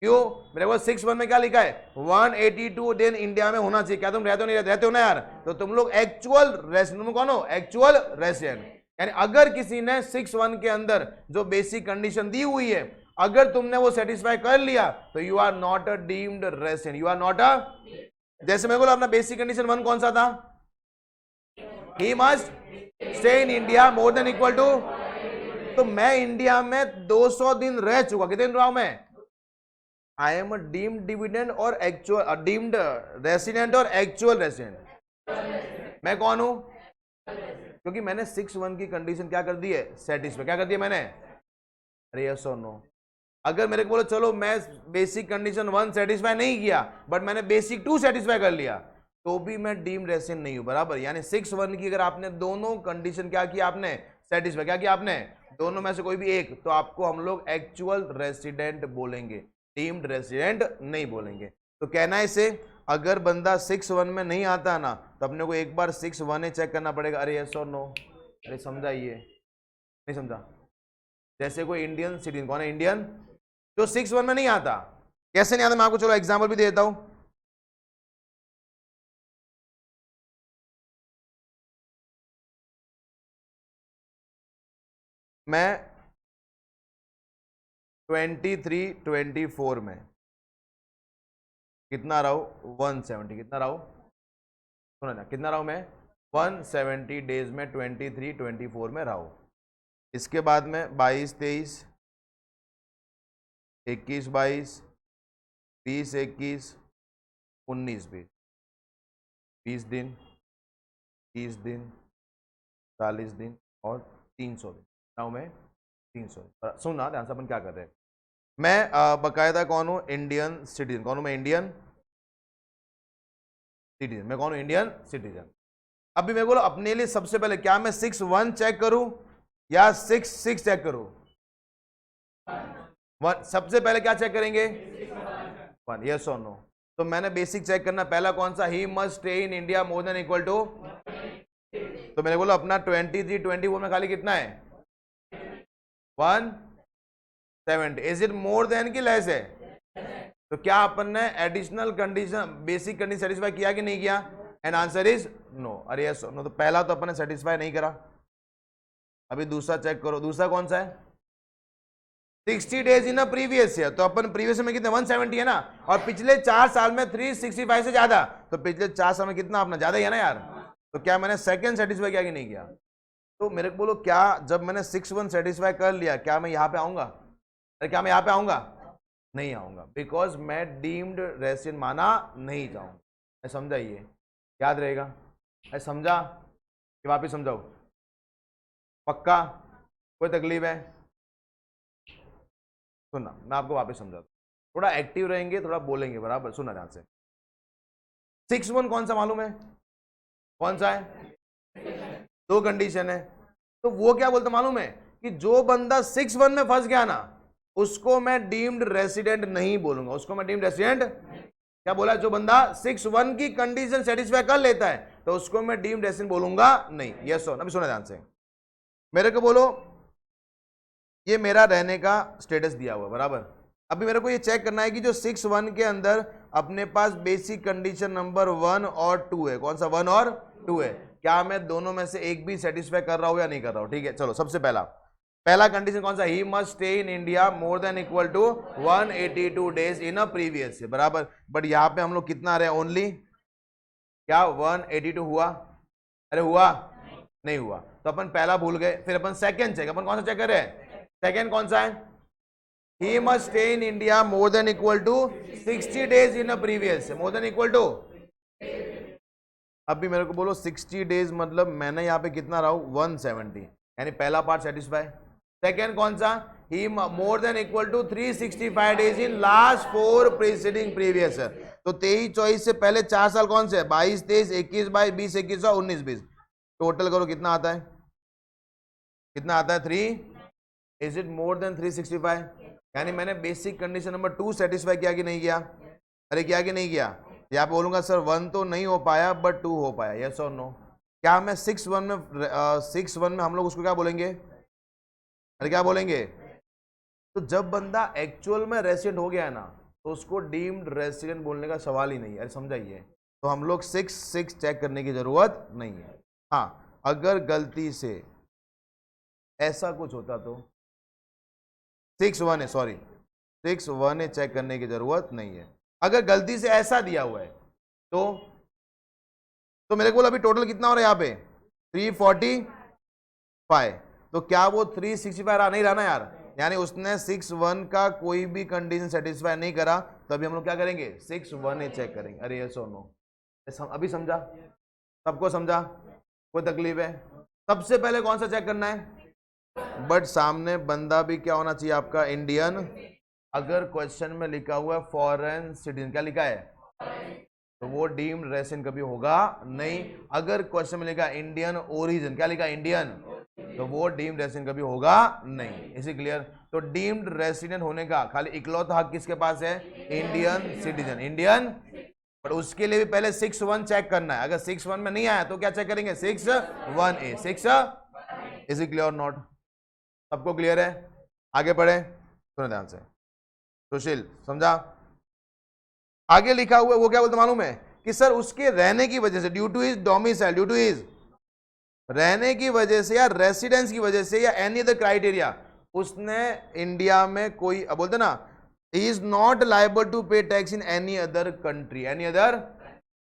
क्यों? मेरे को 6(1) में क्या लिखा है 182 दिन इंडिया में होना चाहिए, क्या तुम रहते हो नहीं रहते हो ना यार? तो तुम लोग एक्चुअल रेसिडेंट, तुम कौन हो? Actual resident. यानी अगर किसी ने 6(1) के अंदर जो बेसिक कंडीशन दी हुई है अगर तुमने वो सेटिस्फाई कर लिया तो you are not a deemed resident, you are not a. जैसे मेरे को अपना बेसिक कंडीशन 1 कौन सा था? He must stay in India more than equal to, तो मैं इंडिया में 200 दिन रह चुका, कितने दिन रहा हूं मैं? आई एम डीम्ड डिविडेंड और एक्चुअल डीम्ड रेसिडेंट और एक्चुअल रेसिडेंट। मैं कौन हूं? क्योंकि मैंने 6(1) की कंडीशन क्या कर दी है? सेटिस्फाई। क्या कर दिया मैंने? अरे यस और नो। अगर मेरे को बोलो चलो मैं बेसिक कंडीशन 1 सेटिस्फाई नहीं किया बट मैंने बेसिक 2 सेटिस्फाई कर लिया तो भी मैं डीम्ड रेसिडेंट नहीं हूं, बराबर। यानी 6(1) की अगर आपने दोनों कंडीशन क्या किया? आपने सेटिस्फाई। क्या किया आपने? दोनों में से कोई भी एक, तो आपको हम लोग एक्चुअल रेसिडेंट बोलेंगे, डीम्ड रेसिडेंट नहीं बोलेंगे। तो कहना है इसे अगर बंदा 6(1) में नहीं आता ना तो अपने को एक बार 6(1) चेक करना पड़ेगा। अरे यस और नो, अरे समझा ये नहीं समझा? जैसे कोई इंडियन सिटीजन, कौन है इंडियन जो 6(1) में नहीं आता? कैसे नहीं आता मैं आपको चलो एग्जाम्पल भी देता हूं। मैं 23-24 में कितना रहा हूं? 170। कितना रहा हूं? सुना ना, कितना रहा हूं मैं? 170 डेज में 23-24 में रहा हूं। इसके बाद में 22-23, 21-22, 20-21, 19-20, 20 दिन, 30 दिन, 40 दिन और 300 दिन रहा मैं 300। सुनना ध्यान से अपन क्या कर रहे हैं। मैं बकायदा कौन हूं? Indian citizen. कौन हूं मैं? Indian citizen. मैं कौन हूं? Indian citizen. अभी मैं बोलो अपने लिए सबसे पहले क्या मैं 6(1) चेक करूं या 6(6) चेक करूं? सबसे पहले क्या चेक करेंगे? 1। यस और नो। तो मैंने बेसिक चेक करना पहला कौन सा? He must stay in India more than equal to, तो मैंने बोला अपना 23-24 में खाली कितना है? 170। इज इट मोर देन की लेस है? तो क्या अपन ने additional condition basic condition satisfy किया कि नहीं किया? And answer is no. अरे यस नो। तो पहला तो अपन ने सेटिस्फाई नहीं करा। अभी दूसरा चेक करो। दूसरा कौन सा है? 60 days in a previous year. तो अपन प्रीवियस में कितने? 170 है ना, और पिछले 4 साल में 365 से ज्यादा, तो पिछले 4 साल में कितना अपना ज्यादा ही है ना यार। तो क्या मैंने सेकंड सेटिस्फाई किया कि नहीं किया? तो मेरे को बोलो क्या जब मैंने 6(1) सेटिस्फाई कर लिया क्या मैं यहाँ पे आऊंगा? अरे क्या मैं यहाँ पे आऊंगा? नहीं आऊंगा, बिकॉज मैं डीम्ड रेसिडेंट माना नहीं जाऊंगा। समझा? ये याद रहेगा। समझा कि वापिस समझाओ? पक्का? कोई तकलीफ है? सुनना मैं आपको वापस समझाता हूं, थोड़ा एक्टिव रहेंगे, थोड़ा बोलेंगे, बराबर। सुनना ध्यान से। 6(1) कौन सा मालूम है? कौन सा है? 2 कंडीशन है। तो वो क्या बोलते मालूम है कि जो बंदा 6(1) में फंस गया ना उसको मैं डीम्ड रेसिडेंट नहीं बोलूंगा। उसको मैं डीम्ड रेसिडेंट क्या बोला? जो बंदा 6(1) की कंडीशन सेटिस्फाई कर लेता है तो उसको मैं डीम्ड रेसिडेंट बोलूंगा नहीं। यस और? अभी सुना ध्यान से। मेरे को बोलो ये मेरा रहने का स्टेटस दिया हुआ, बराबर। अभी मेरे को ये चेक करना है कि जो 6(1) के अंदर अपने पास बेसिक कंडीशन नंबर 1 और 2 है। कौन सा? 1 और 2 है। क्या मैं दोनों में से एक भी सेटिस्फाई कर रहा हूं या नहीं कर रहा हूं? ठीक है, चलो सबसे पहला कंडीशन कौन सा? He must stay in India more than equal to 182 days in a previous, बराबर। बट यहाँ पे हम लोग कितना आ रहे हैं? ओनली क्या 182 हुआ? अरे हुआ नहीं हुआ, तो अपन पहला भूल गए। फिर अपन सेकंड चेक, अपन कौन सा चेक कर रहे हैं? सेकंड कौन सा है? He must stay in India more than equal to 60 days in a previous, more than equal to. अभी मेरे को बोलो 60 डेज मतलब मैंने यहाँ पे कितना रहा हूं? 170, यानी पहला पार्ट सेटिस्फाई। सेकेंड कौन सा, he more than equal to 365 days in last 4 preceding previous year. तो 23-24 से पहले 4 साल कौन से, 22-23, 21-22, 20-21 और 19-20। टोटल करो कितना आता है, कितना आता है 3, इज इट मोर देन 365? यानी मैंने बेसिक कंडीशन नंबर 2 सेटिस्फाई किया कि नहीं किया, अरे किया कि नहीं किया? या बोलूंगा सर 1 तो नहीं हो पाया बट 2 हो पाया, यस और नो? क्या मैं 6-1 में 6-1 में हम लोग उसको क्या बोलेंगे, अरे क्या बोलेंगे? तो जब बंदा एक्चुअल में रेसिडेंट हो गया है ना, तो उसको डीम्ड रेसिडेंट बोलने का सवाल ही नहीं है, अरे समझाइए। तो हम लोग 6-6 चेक करने की जरूरत नहीं है। हाँ, अगर गलती से ऐसा कुछ होता तो 6-1 है, सॉरी 6-1 है, चेक करने की जरूरत नहीं है। अगर गलती से ऐसा दिया हुआ है तो मेरे को अभी टोटल कितना हो रहा है यहाँ पे 345। तो क्या वो 365 रहा, नहीं रहा ना यार? यानी उसने 6-1 का कोई भी कंडीशन सेटिस्फाई नहीं करा, तो अभी हम लोग क्या करेंगे 6-1 ही चेक करेंगे। अरे यस और नो, अभी समझा? सबको समझा? कोई तकलीफ है? सबसे पहले कौन सा चेक करना है? बट सामने बंदा भी क्या होना चाहिए आपका, इंडियन। अगर क्वेश्चन में लिखा हुआ है फॉरेन सिटीजन, क्या लिखा है, तो वो डीम्ड रेसिडेंट कभी होगा नहीं। अगर क्वेश्चन में लिखा इंडियन ओरिजिन, क्या लिखा इंडियन, तो वो डीम्ड रेसिडेंट कभी होगा नहीं। इसी क्लियर? तो डीम्ड रेसिडेंट होने का खाली इकलौता हक किसके पास है, इंडियन सिटीजन, इंडियन। पर उसके लिए भी पहले 6-1 चेक करना है। अगर 6-1 में नहीं आया तो क्या चेक करेंगे, 6-1A, 6। Is it clear not? सबको क्लियर है? आगे बढ़े, सुनो ध्यान से। सुशील समझा? आगे लिखा हुआ वो क्या बोलते मालूम है कि सर उसके रहने की वजह से, due to his domicile, due to his रहने की वजह से या रेसिडेंस की वजह से या एनी अदर क्राइटेरिया, उसने इंडिया में कोई, अब बोलते ना, he is not liable to pay tax in any other country, any other.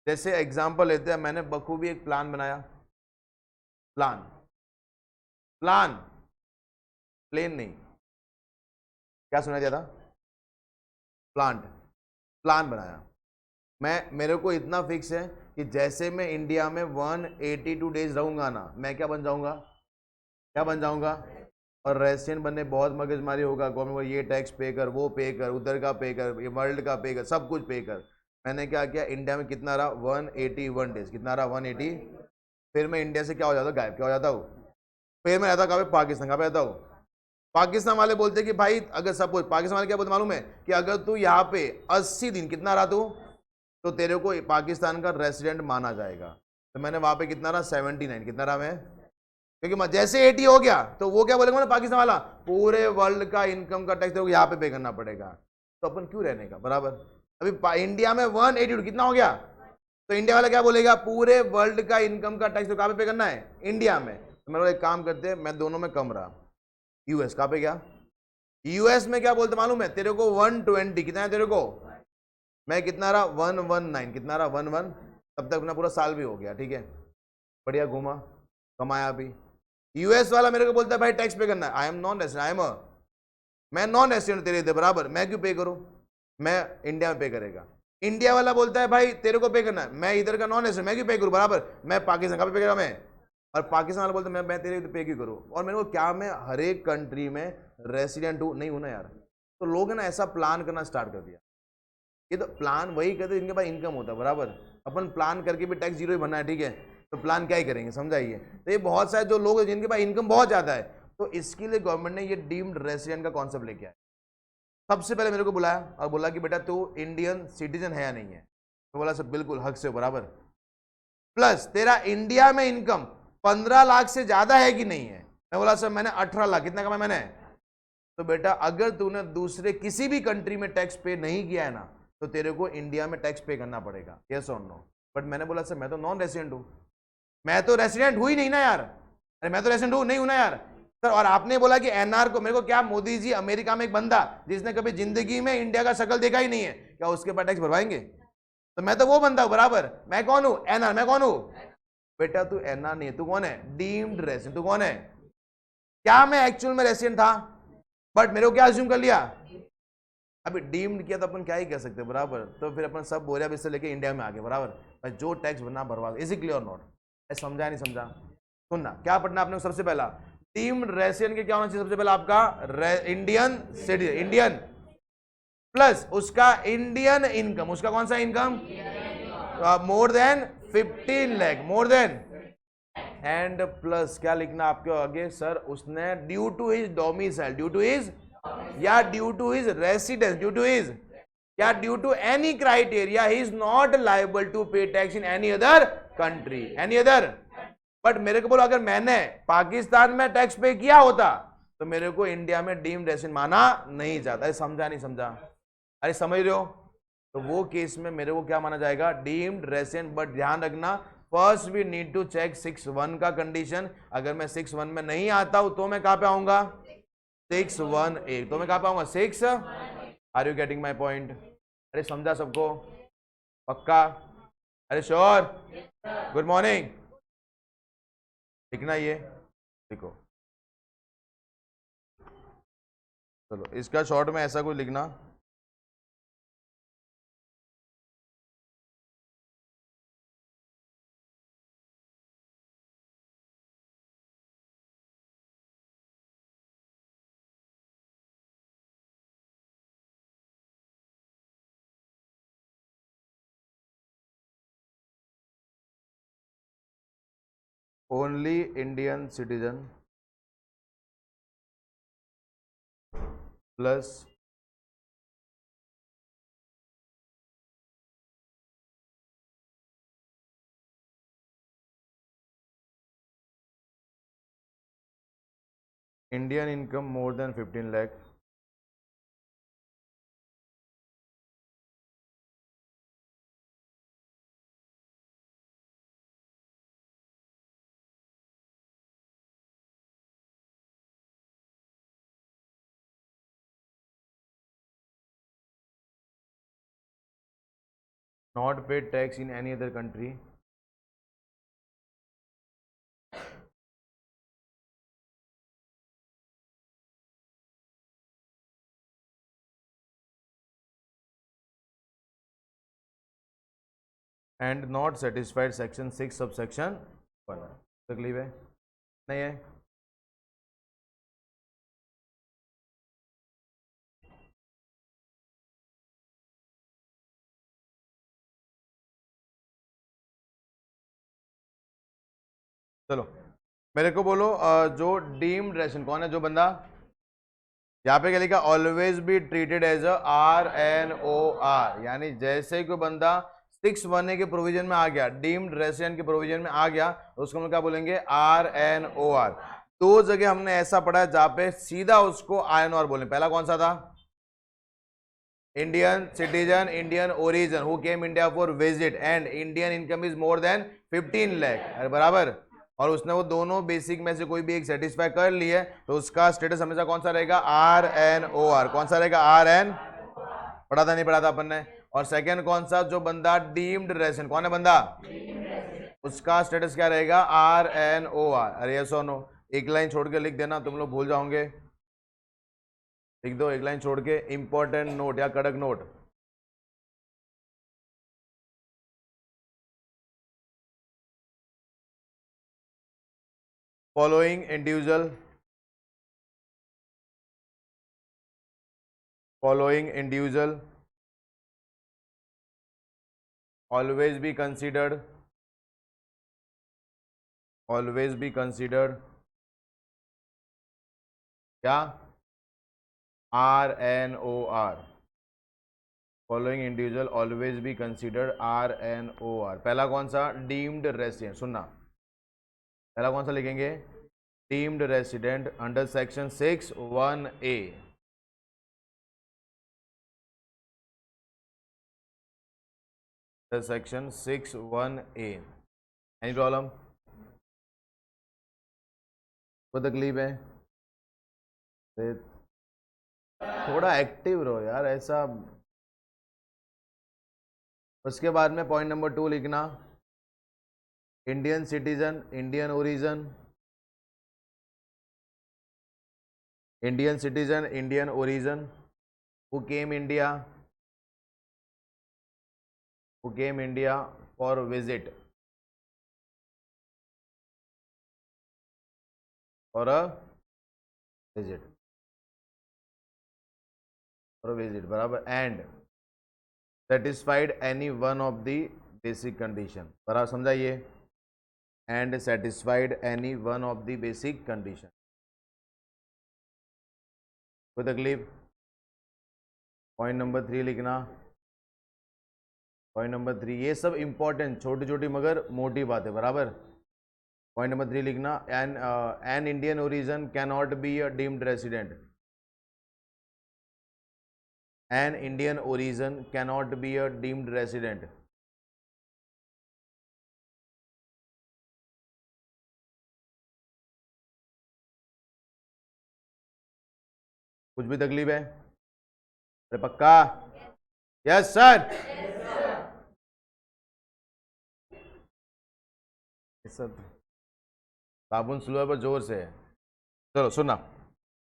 जैसे एग्जांपल लेते हैं, मैंने बखूबी एक प्लान बनाया, प्लान प्लेन नहीं, क्या सुना जाता, प्लान बनाया मैं। मेरे को इतना फिक्स है कि जैसे मैं इंडिया में 182 डेज रहूंगा ना, मैं क्या बन जाऊंगा, क्या बन जाऊंगा? और रेसिडेंट बनने बहुत मगजमारी होगा, गवर्नमेंट ये टैक्स पे कर, वो पे कर, उधर का पे कर, ये वर्ल्ड का पे कर, सब कुछ पे कर। मैंने क्या किया, इंडिया में कितना रहा 181 डेज, कितना रहा 180। फिर मैं इंडिया से क्या हो जाता हूँ, गायब क्या हो जाता हूँ। फिर मैं रहता कहाँ पे, पाकिस्तान। कहाँ पे रहता हूँ, पाकिस्तान वाले बोलते हैं कि भाई अगर सपोज, पाकिस्तान वाले क्या बोलते मालूम है कि अगर तू यहाँ पे 80 दिन कितना रहा तू, तो तेरे को पाकिस्तान का रेसिडेंट माना जाएगा। तो मैंने वहां पे कितना रहा 79, कितना रहा मैं, क्योंकि जैसे 80 हो गया तो वो क्या बोलेगा ना पाकिस्तान वाला, पूरे वर्ल्ड का इनकम का टैक्स यहाँ पे करना पड़ेगा। तो अपन क्यों रहने का बराबर। अभी इंडिया में 182 कितना हो गया, तो इंडिया वाला क्या बोलेगा, पूरे वर्ल्ड का इनकम का टैक्स तो कहाँ पे करना है, इंडिया में। तो मेरे एक काम करते हैं, मैं दोनों में कम रहा, यूएस कहाँ पे गया, यूएस में क्या बोलते मालूम है, तेरे को 120, कितना है तेरे को, मैं कितना रहा 119, कितना रहा 11। तब तक अपना पूरा साल भी हो गया, ठीक है, बढ़िया घूमा कमाया भी। यूएस वाला मेरे को बोलता है भाई टैक्स पे करना है, आई एम नॉन रेसिडेंट, मैं नॉन रेसिडेंट तेरे इधर बराबर, मैं क्यों पे करूं, मैं इंडिया में पे करेगा। इंडिया वाला बोलता है भाई तेरे को पे करना है, मैं इधर का नॉन रेसिडेंट, मैं क्यों पे करूं बराबर, मैं पाकिस्तान का पे करेगा मैं। और पाकिस्तान वाला बोलता है मैं तेरे पे क्यों करूं, और मेरे को क्या, मैं हर एक कंट्री में रेसिडेंट हूं, नहीं हूं ना यार। तो लोग है ना ऐसा प्लान करना स्टार्ट कर दिया। ये तो प्लान वही करते जिनके पास इनकम होता है बराबर। अपन प्लान करके भी टैक्स जीरो ही भरना है, ठीक है, तो प्लान क्या ही करेंगे, समझाइए। तो ये बहुत सारे जो लोग हैं जिनके पास इनकम बहुत ज्यादा है, तो इसके लिए गवर्नमेंट ने ये डीम्ड रेसिडेंट का कॉन्सेप्ट लेके आया। सबसे पहले मेरे को बुलाया और बोला कि बेटा तू इंडियन सिटीजन है या नहीं है, तो बोला सर बिल्कुल हक से बराबर, प्लस तेरा इंडिया में इनकम 15 लाख से ज्यादा है कि नहीं है। मैं बोला सर मैंने 18 लाख, कितना कमाया मैंने। तो बेटा अगर तूने दूसरे किसी भी कंट्री में टैक्स पे नहीं किया है ना, तो तेरे को इंडिया में टैक्स पे करना पड़ेगा, यस और नो। बट मैंने बोला सर मैं तो नॉन रेसिडेंट हूं, मैं तो रेसिडेंट हुई नहीं ना यार, अरे मैं तो रेसिडेंट हूं नहीं हूं ना यार सर। और आपने बोला कि एनआर को, मेरे को क्या मोदी जी, अमेरिका में एक बंदा जिसने कभी जिंदगी में इंडिया का शक्ल देखा ही नहीं है, क्या उसके पास टैक्स भरवाएंगे। तो मैं तो वो बंदा हूं बराबर, मैं कौन हूं, एनआर, मैं कौन हूं बेटा, तू एनआर नहीं है, तू कौन है, डीम्ड रेसिडेंट, तू कौन है। क्या मैं एक्चुअल में रेसिडेंट था, बट मेरे को क्या अज्यूम कर लिया, अभी डीम्ड किया तो अपन क्या ही कर सकते बराबर। तो फिर अपन सब बोरिया बिस्तर लेके इंडिया में आ गए बराबर, भाई जो टैक्स भरना भरवा। इज इट क्लियर नॉट, समझा नहीं समझा, सुनना क्या पढ़ना आपने सबसे पहला, डीम्ड रेसिडेंट के क्या होना चाहिए सबसे पहले आपका इंडियन सिटीजन, इंडियन प्लस उसका इंडियन इनकम, उसका कौन सा income, more than 15 lakh, more than, and plus क्या लिखना आपके आगे सर, उसने due to his domicile, due his या due to his residence, due to his क्या, due to any criteria he is not liable to pay tax in any other country, any other. But मेरे को बोलो अगर मैंने पाकिस्तान में टैक्स पे किया होता तो मेरे को इंडिया में डीम्ड रेसिडेंट माना नहीं जाता। अरे समझा नहीं समझा, अरे समझ रहे हो, तो वो केस में मेरे को क्या माना जाएगा, डीम्ड रेसिडेंट। बट ध्यान रखना first we need to check 6(1) का कंडीशन। अगर मैं 6(1) में नहीं आता हूं तो मैं कहां पे आऊंगा, 6(1)(a), तो मैं कहां पे आऊंगा 6। Are you getting my point? अरे समझा सबको पक्का? अरे श्योर? Good morning. लिखना ये देखो, चलो इसका शॉर्ट में ऐसा कुछ लिखना, only Indian citizen plus Indian income more than 15 lakh not paid tax in any other country and not satisfied section 6 subsection 1। तकलीफ है नहीं है? चलो मेरे को बोलो जो डीम्ड रेसिडेंट कौन है, जो बंदा यहाँ पे क्या लिखा, always be treated as RNOR, यानी जैसे ही कोई बंदा 6(1) के प्रोविजन में आ गया, डीम्ड रेसिडेंट के प्रोविजन में आ गया, तो उसको हम क्या बोलेंगे, RNOR। दो जगह हमने ऐसा पढ़ा है जहां पे सीधा उसको INR बोले। पहला कौन सा था, Indian citizen, Indian origin who came India for visit and Indian income is more than 15 lakh, अरे बराबर, और उसने वो दोनों बेसिक में से कोई भी एक सेटिस्फाई कर ली है, तो उसका स्टेटस हमेशा कौन सा रहेगा, RNOR। कौन सा रहेगा, RN, पढ़ा था नहीं पढ़ा था अपन ने? और सेकंड कौन सा, जो बंदा डीम्ड रेसिडेंट, कौन है बंदा, उसका स्टेटस क्या रहेगा, RNOR। अरे यस और नो, एक लाइन छोड़ के लिख देना, तुम लोग भूल जाओगे, लिख दो एक लाइन छोड़ के, इंपॉर्टेंट नोट या कड़क note. following individual always be considered क्या, RNOR। Following individual always be considered RNOR। पहला कौन सा, डीम्ड रेसिडेंट, सुनना पहला कौन सा लिखेंगे, deemed resident under section 6(1)(a। Section 6(1)(a। Any problem, कोई तकलीफ है? थोड़ा एक्टिव रहो यार ऐसा। उसके बाद में पॉइंट नंबर 2 लिखना, Indian citizen, Indian origin, Indian citizen, Indian origin who came India for visit और अ विजिट, और विजिट बराबर, and satisfied any one of the basic condition, बराबर समझाइए, and satisfied any one of the basic condition. कोई तकलीफ? पॉइंट नंबर 3 लिखना, पॉइंट नंबर 3, ये सब इंपॉर्टेंट छोटी छोटी मगर मोटी बात है, बराबर। पॉइंट नंबर 3 लिखना, an Indian origin can not be a deemed resident, an Indian origin can not be a deemed resident. कुछ भी तकलीफ है? अरे पक्का? Yes sir. सब साबुन स्लो पर जोर से है। चलो सुनना,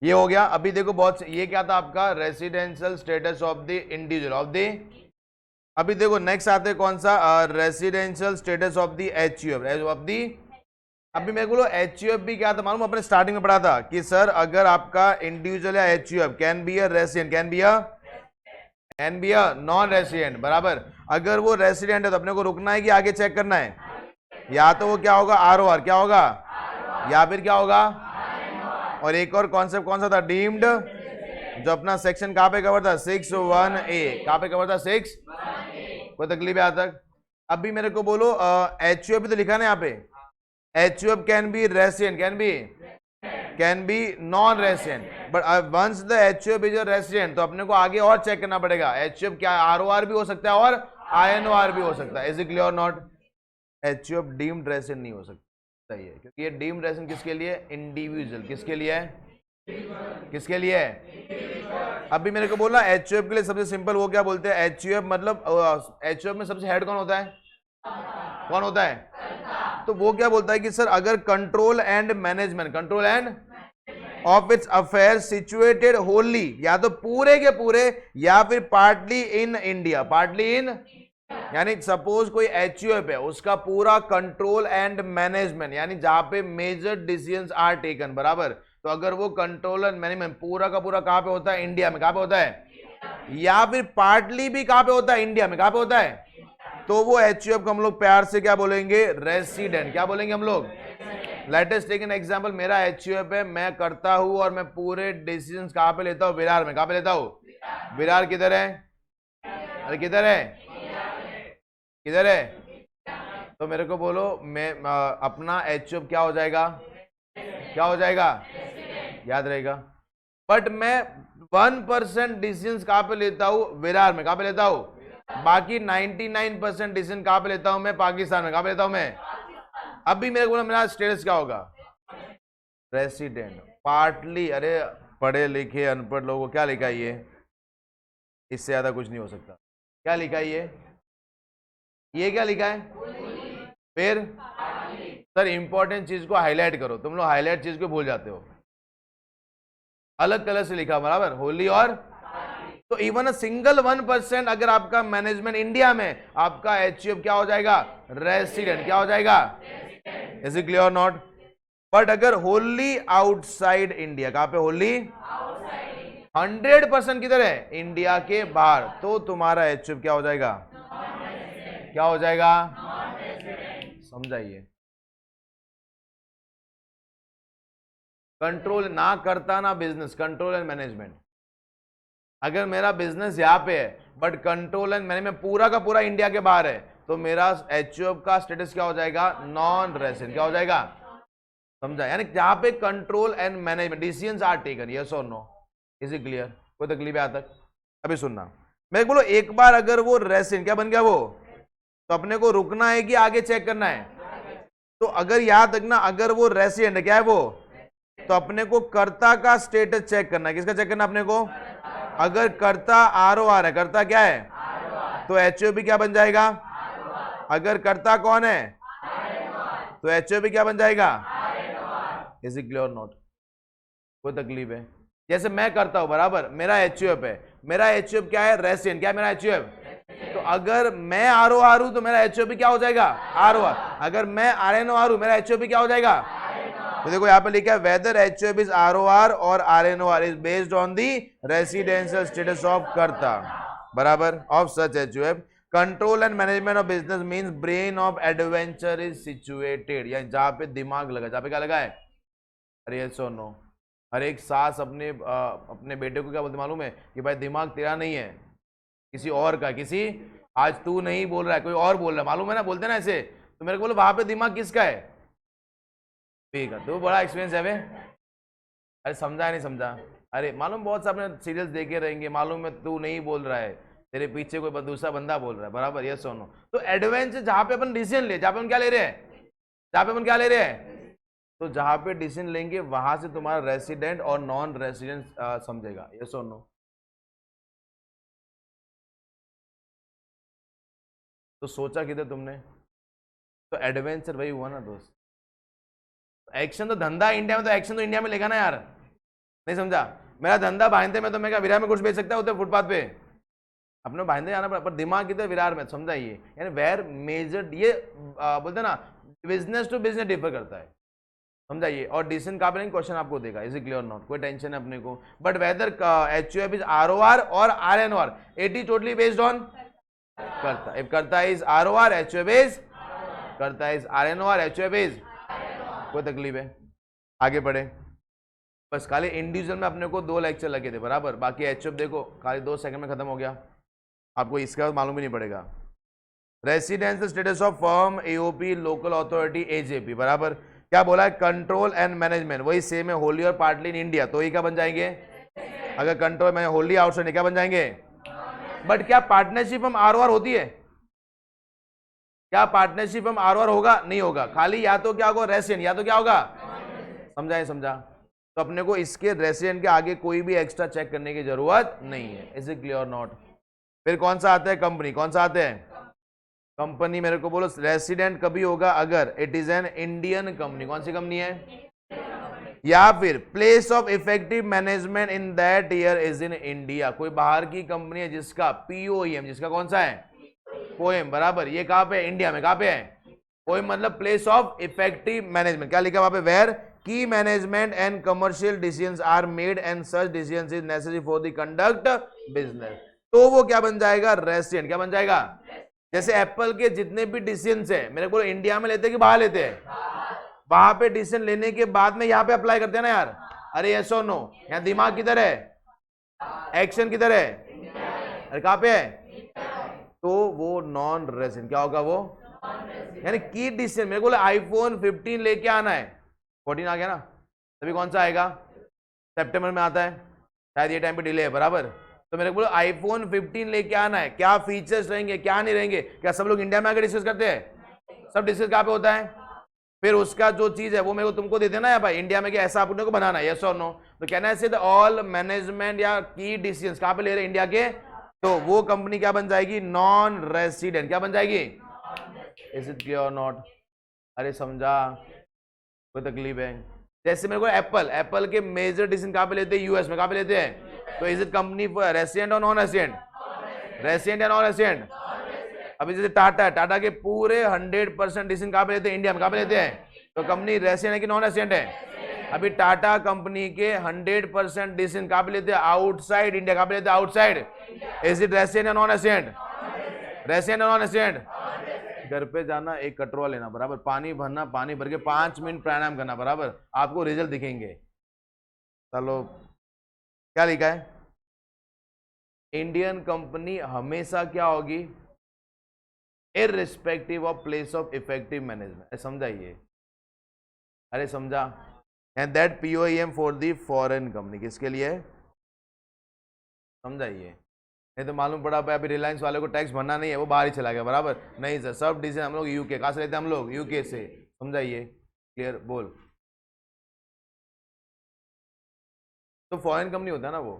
ये हो गया। अभी देखो बहुत ये क्या था आपका, residential status of the individual of the. अभी देखो नेक्स्ट आते हैं कौन सा, residential status of the HUF of the. अभी मेरे को एचयूएफ भी क्या था मालूम, अपने स्टार्टिंग में पढ़ा था कि सर अगर आपका इंडिविजुअल या HUF can be a resident, can be a non resident, बराबर। अगर वो रेसिडेंट है तो अपने को रुकना है कि आगे चेक करना है, या तो वो क्या होगा आरओआर, क्या होगा, या फिर क्या होगा। और एक और कॉन्सेप्ट कौन सा था, डीम्ड, जो अपना सेक्शन कहां पे कवर था, 6(1)A, कहां पे कवर था, 6। कोई तकलीफ है यहां तक? अभी मेरे को बोलो एचयूएफ भी तो लिखा ना यहाँ पे, HUF can be resident, can be non resident, but once the HUF is a resident तो अपने को आगे और चेक करना पड़ेगा, एचयूएफ क्या आरओआर भी हो सकता है और आईएनओआर भी हो सकता है। इज इट क्लियर और नॉट? एचयूएफ डीम्ड रेसिडेंट नहीं हो सकता है, क्योंकि ये डीम्ड रेसिडेंट किसके लिए, इंडिविजुअल, किसके लिए है, किसके लिए है। अभी मेरे को बोला एचयूएफ के लिए सबसे सिंपल वो क्या बोलते हैं, एचयूएफ मतलब एचयूएफ में सबसे हेड कौन होता है, कौन होता है, तो वो क्या बोलता है कि सर अगर control and management, control end of its affair situated Holi, या तो पूरे के पूरे या फिर partly in India, partly in, यानी सपोज कोई एचयूएफ है, उसका पूरा कंट्रोल एंड मैनेजमेंट यानी जहां पे मेजर डिसीजंस आर टेकन, बराबर। तो अगर वो कंट्रोल एंड मैनेजमेंट पूरा का पूरा कहां पे होता है, इंडिया में, कहां पे होता है, या फिर पार्टली भी कहां पे होता है, इंडिया में, कहां पे होता है, तो वो एचयूएफ को हम लोग प्यार से क्या बोलेंगे, रेसिडेंट। क्या बोलेंगे हम लोग? Let us take an example, मेरा एचयूएफ है, मैं करता हूं और मैं पूरे डिसीजंस कहां पे लेता हूं, विरार में। कहां पे लेता हूं, विरार किधर है, अरे किधर है, किधर है, तो मेरे को बोलो मैं अपना एचयूएफ क्या हो जाएगा, क्या हो जाएगा, याद रहेगा। बट मैं 1% डिसीजंस कहां पे लेता हूं, विरार में। कहां पे लेता हूं, बाकी 99% डिसीजन कहां पे लेता हूं मैं, पाकिस्तान में। कहां पे लेता हूं मैं। अभी मेरे को बोला मेरा स्टेटस क्या होगा, रेसिडेंट, पार्टली। अरे पढ़े लिखे अनपढ़ लोगों को क्या लिखा है ये, इससे ज्यादा कुछ नहीं हो सकता। क्या लिखा है ये क्या लिखा है, फिर सर इंपॉर्टेंट चीज को हाईलाइट करो, तुम लोग हाईलाइट चीज को भूल जाते हो। अलग कलर से लिखा, बराबर, होली और, तो इवन सिंगल 1% अगर आपका मैनेजमेंट इंडिया में, आपका एचयूएफ क्या हो जाएगा, रेसिडेंट। क्या हो जाएगा, is it clear not? But अगर होली आउटसाइड इंडिया, कहां पे होली, 100% किधर है, इंडिया के बाहर, तो तुम्हारा एचयूएफ क्या हो जाएगा, क्या हो जाएगा, समझाइए। कंट्रोल ना करता ना बिजनेस, कंट्रोल एंड मैनेजमेंट। अगर मेरा बिजनेस यहाँ पे है बट कंट्रोल एंड मैनेजमेंट पूरा का पूरा इंडिया के बाहर है, तो मेरा एचयूएफ का स्टेटस क्या हो जाएगा, नॉन रेसिडेंट। क्या हो जाएगा, समझा? यानी जहां पे control and management decisions are taken, yes और नो, इज इट क्लियर? कोई तकलीफ है यहां तक? अभी सुनना, मैं बोलो एक बार अगर वो रेसिडेंट क्या बन गया वो, तो अपने को रुकना है कि आगे चेक करना है? तो अगर याद रखना, अगर वो रेसिडेंट है, क्या है वो, तो अपने को कर्ता का स्टेटस चेक करना है। किसका चेक करना अपने को? अगर कर्ता आरओआर है, कर्ता क्या है, तो एचयूएफ भी क्या बन जाएगा? अगर कर्ता कौन है, तो एचयूएफ भी क्या बन जाएगा? Is it clear not? कोई तकलीफ है? जैसे मैं करता हूं, बराबर, मेरा एचयूएफ है, मेरा एचयूएफ क्या है, रेसिडेंट। क्या है मेरा एचयूएफ? तो अगर मैं आरओआर हूं तो मेरा एचयूएफ भी क्या हो जाएगा, आरओआर। अगर मैं आरएनओआर हूं, मेरा एचयूएफ भी क्या हो जाएगा? तो देखो यहाँ पे लिखा है वेदर HUF इज ROR और RNOR is based on the residential status of कर्ता, बराबर, of such HUF। Control and management of business means brain of adventure is situated, या जहाँ पे दिमाग लगा, जहाँ पे क्या लगा है, अरे यस और नो। हर एक सास अपने बेटे को क्या बोलते मालूम है कि भाई दिमाग तेरा नहीं है, किसी और का, किसी, आज तू नहीं बोल रहा है कोई और बोल रहा है, मालूम है ना, बोलते ना ऐसे। तो मेरे को बोलो वहां पे दिमाग किसका है, ठीक है, तो बड़ा एक्सपीरियंस है वे। अरे समझा नहीं समझा, अरे मालूम बहुत सा आपने सीरियल्स देखे रहेंगे, मालूम है तू नहीं बोल रहा है, तेरे पीछे कोई दूसरा बंदा बोल रहा है, बराबर, यस और नो। तो एडवेंचर जहां पे अपन डिसीजन ले, जहां पे अपन क्या ले रहे हैं, जहां पे अपन क्या ले रहे हैं, तो जहां पे डिसीजन लेंगे वहां से तुम्हारा रेसिडेंट और नॉन रेसिडेंट समझेगा, यस और नो। तो सोचा किधर तुमने, तो एडवेंचर वही हुआ ना दोस्त। एक्शन तो धंधा इंडिया में, तो एक्शन तो इंडिया में लेगा ना यार, नहीं समझा। मेरा धंधा भाईंदे में, तो मैं क्या विरार में कुछ बेच सकता होता फुटपाथ पे, अपने भाईंदे जाना पड़ा, पर दिमाग किधर, विरार में, समझा ये, यानी वेयर मेजर, ये बोलते ना बिजनेस टू बिजनेस डिफर करता है, समझाइए। और डिसीजन कहाँ पे क्वेश्चन आपको देगा, इज इट क्लियर नॉट, कोई टेंशन है अपने को। बट वेदर HUF इज ROR और RNOR, it is totally based on karta. If karta is ROR, HUF is, karta is RNOR, HUF is, कोई तकलीफ है, आगे बढ़े। बस खाली इंडिविजुअल में अपने को 2 लेक्चर लगे थे, बराबर, बाकी HUF देखो खाली 2 सेकंड में खत्म हो गया, आपको इसका मालूम ही नहीं पड़ेगा। Residential status of firm, AOP, local authority, AJP, बराबर। क्या बोला है, कंट्रोल एंड मैनेजमेंट, वही सेम है, होली और पार्टली इन इंडिया, तो ये क्या बन जाएंगे, अगर कंट्रोल में होली आउटसाइड क्या बन जाएंगे। बट क्या पार्टनरशिप हम ROR होती है, क्या पार्टनरशिप हम ROR होगा, नहीं होगा, खाली या तो क्या होगा रेसिडेंट, या तो क्या होगा, समझा समझा। तो अपने को इसके रेसिडेंट के आगे कोई भी एक्स्ट्रा चेक करने की जरूरत नहीं है, इज इट क्लियर और नॉट। फिर कौन सा आता है, कंपनी, कौन सा आता है, कंपनी। मेरे को बोलो रेसिडेंट कभी होगा अगर it is an Indian company, कौन सी कंपनी है, या फिर place of effective management in that year is in India, कोई बाहर की कंपनी है जिसका POEM, जिसका कौन सा है, पोएम, बराबर, ये कहां पे है, इंडिया में, कहां पे है, पोएम मतलब प्लेस ऑफ इफेक्टिव मैनेजमेंट, क्या लिखा वहां पे, वेयर की management and commercial decisions are made and such decisions is necessary for the conduct business, तो वो क्या बन जाएगा, रेसिडेंट, क्या बन जाएगा। जैसे एप्पल के जितने भी डिसीजंस है, मेरे को इंडिया में लेते हैं कि बाहर लेते हैं, वहां पे डिसीजन लेने के बाद में यहाँ पे अप्लाई करते हैं ना यार, अरे यस और नो, यहाँ दिमाग किधर है, एक्शन किधर है, अरे कहां पे है, तो वो नॉन रेसिडेंट, क्या होगा वो, यानी की डिसीजन, मेरे को iPhone 15 लेके आना है, 14 आ गया ना, तभी कौन सा आएगा, सितंबर में आता है, शायद ये टाइम पे डिले है, बराबर। तो मेरे को बोलो iPhone 15 लेके आना है, क्या फीचर्स रहेंगे, क्या नहीं रहेंगे, क्या सब लोग इंडिया में आकर डिस्कस करते हैं, सब डिस्कस कहाँ पे होता है, फिर उसका जो चीज है वो मेरे को तुमको दे देना है भाई, इंडिया में क्या ऐसा अपने को बनाना है, यस और नो। तो कहना है सिर्फ ऑल मैनेजमेंट या की डिसीजंस कहाँ पे ले रहे हैं, इंडिया के, तो वो कंपनी क्या बन जाएगी, नॉन रेसिडेंट, क्या बन जाएगी, इज इट क्लियर और नॉट, अरे समझा, कोई तकलीफ है। जैसे मेरे को एप्पल के मेजर डिसीजन कहाँ पे लेते हैं, यूएस में, कहाँ पे लेते हैं, तो इज इट कंपनी रेसिडेंट और नॉन रेसिडेंट, रेसिडेंट या नॉन रेसिडेंट। अभी जैसे टाटा के पूरे 100% डिसीजन कहाँ पे लेते हैं, इंडिया में, कहाँ पे लेते हैं, तो कंपनी रेसिडेंट है कि नॉन रेसिडेंट है। अभी टाटा कंपनी के 100% डिसीजन कहाँ पे लेते हैं, आउटसाइड इंडिया, कहाँ पे लेते हैं, आउटसाइड, इज इट रेसिडेंट या नॉन रेसिडेंट, रेसिडेंट या नॉन रेसिडेंट। घर पे जाना, एक कटोरा लेना, बराबर, पानी भरना, पानी भर के 5 मिनट प्राणायाम करना, बराबर, आपको रिजल्ट दिखेंगे। चलो क्या लिखा है, इंडियन कंपनी हमेशा क्या होगी, irrespective of place of effective management, समझाइए, अरे समझा। And that POEM for the foreign company, किसके लिए, समझाइए, नहीं तो मालूम पड़ा अभी रिलायंस वाले को टैक्स भरना नहीं है, वो बाहर ही चला गया, बराबर, नहीं सर, सब डिसीजन हम लोग यूके, कहाँ से लेते हैं हम लोग, यूके से, समझाइए, क्लियर, बोल। तो फॉरेन कंपनी होता है ना वो,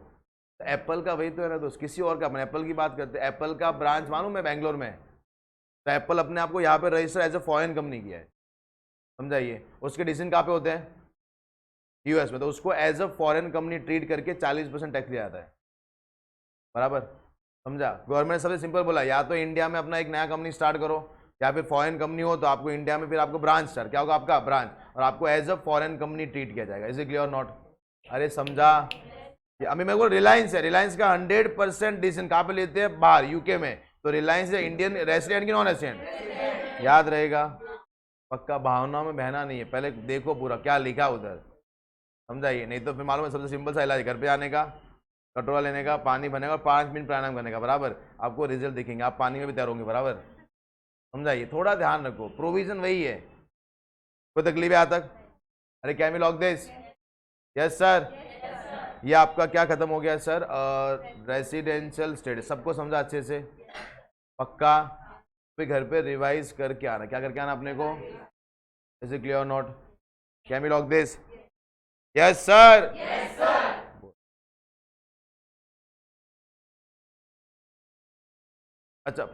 तो एप्पल का वही तो है ना दोस्त, किसी और का, अपन एप्पल की बात करते हैं, एप्पल का ब्रांच मालूम है बेंगलोर में, तो एप्पल अपने आप को यहाँ पे register as a foreign company किया है, समझाइए, उसके डिसीजन कहाँ पे होते हैं, यूएस में, तो उसको as a foreign company treat करके 40% टैक्स दिया जाता है, बराबर, समझा। गवर्नमेंट सबसे सिंपल बोला, या तो इंडिया में अपना एक नया कंपनी स्टार्ट करो, या फिर फॉरेन कंपनी हो तो आपको इंडिया में फिर आपको ब्रांच, सर क्या होगा आपका ब्रांच, और आपको as a foreign company treat किया जाएगा। इज इट क्लियर और नॉट? अरे समझा? अभी मेरे को रिलायंस है, रिलायंस का 100% डिसीजन कहाँ पे लेते हैं? बाहर, यूके में। तो रिलायंस है इंडियन रेसिडेंट की नॉन रेसिडेंट? याद रहेगा, पक्का भावनाओं में बहना नहीं है, पहले देखो पूरा क्या लिखा उधर, समझाइए। नहीं तो फिर मालूम है सबसे सिंपल सा इलाज, घर पे आने का, कटोरा लेने का, पानी भरने का, 5 मिनट प्राणायाम करने का, बराबर आपको रिजल्ट दिखेंगे, आप पानी में भी तैर होंगे, बराबर। समझाइए, थोड़ा ध्यान रखो, प्रोविजन वही है। कोई तकलीफ है यहाँ तक? अरे can we lock this? Yes sir. ये आपका क्या खत्म हो गया सर? रेसिडेंशियल स्टेटस, सबको समझा अच्छे से? पक्का? फिर घर पे रिवाइज करके आना, क्या करके आना अपने को? इज इट क्लियर और not? Can we lock this? Yes sir. अच्छा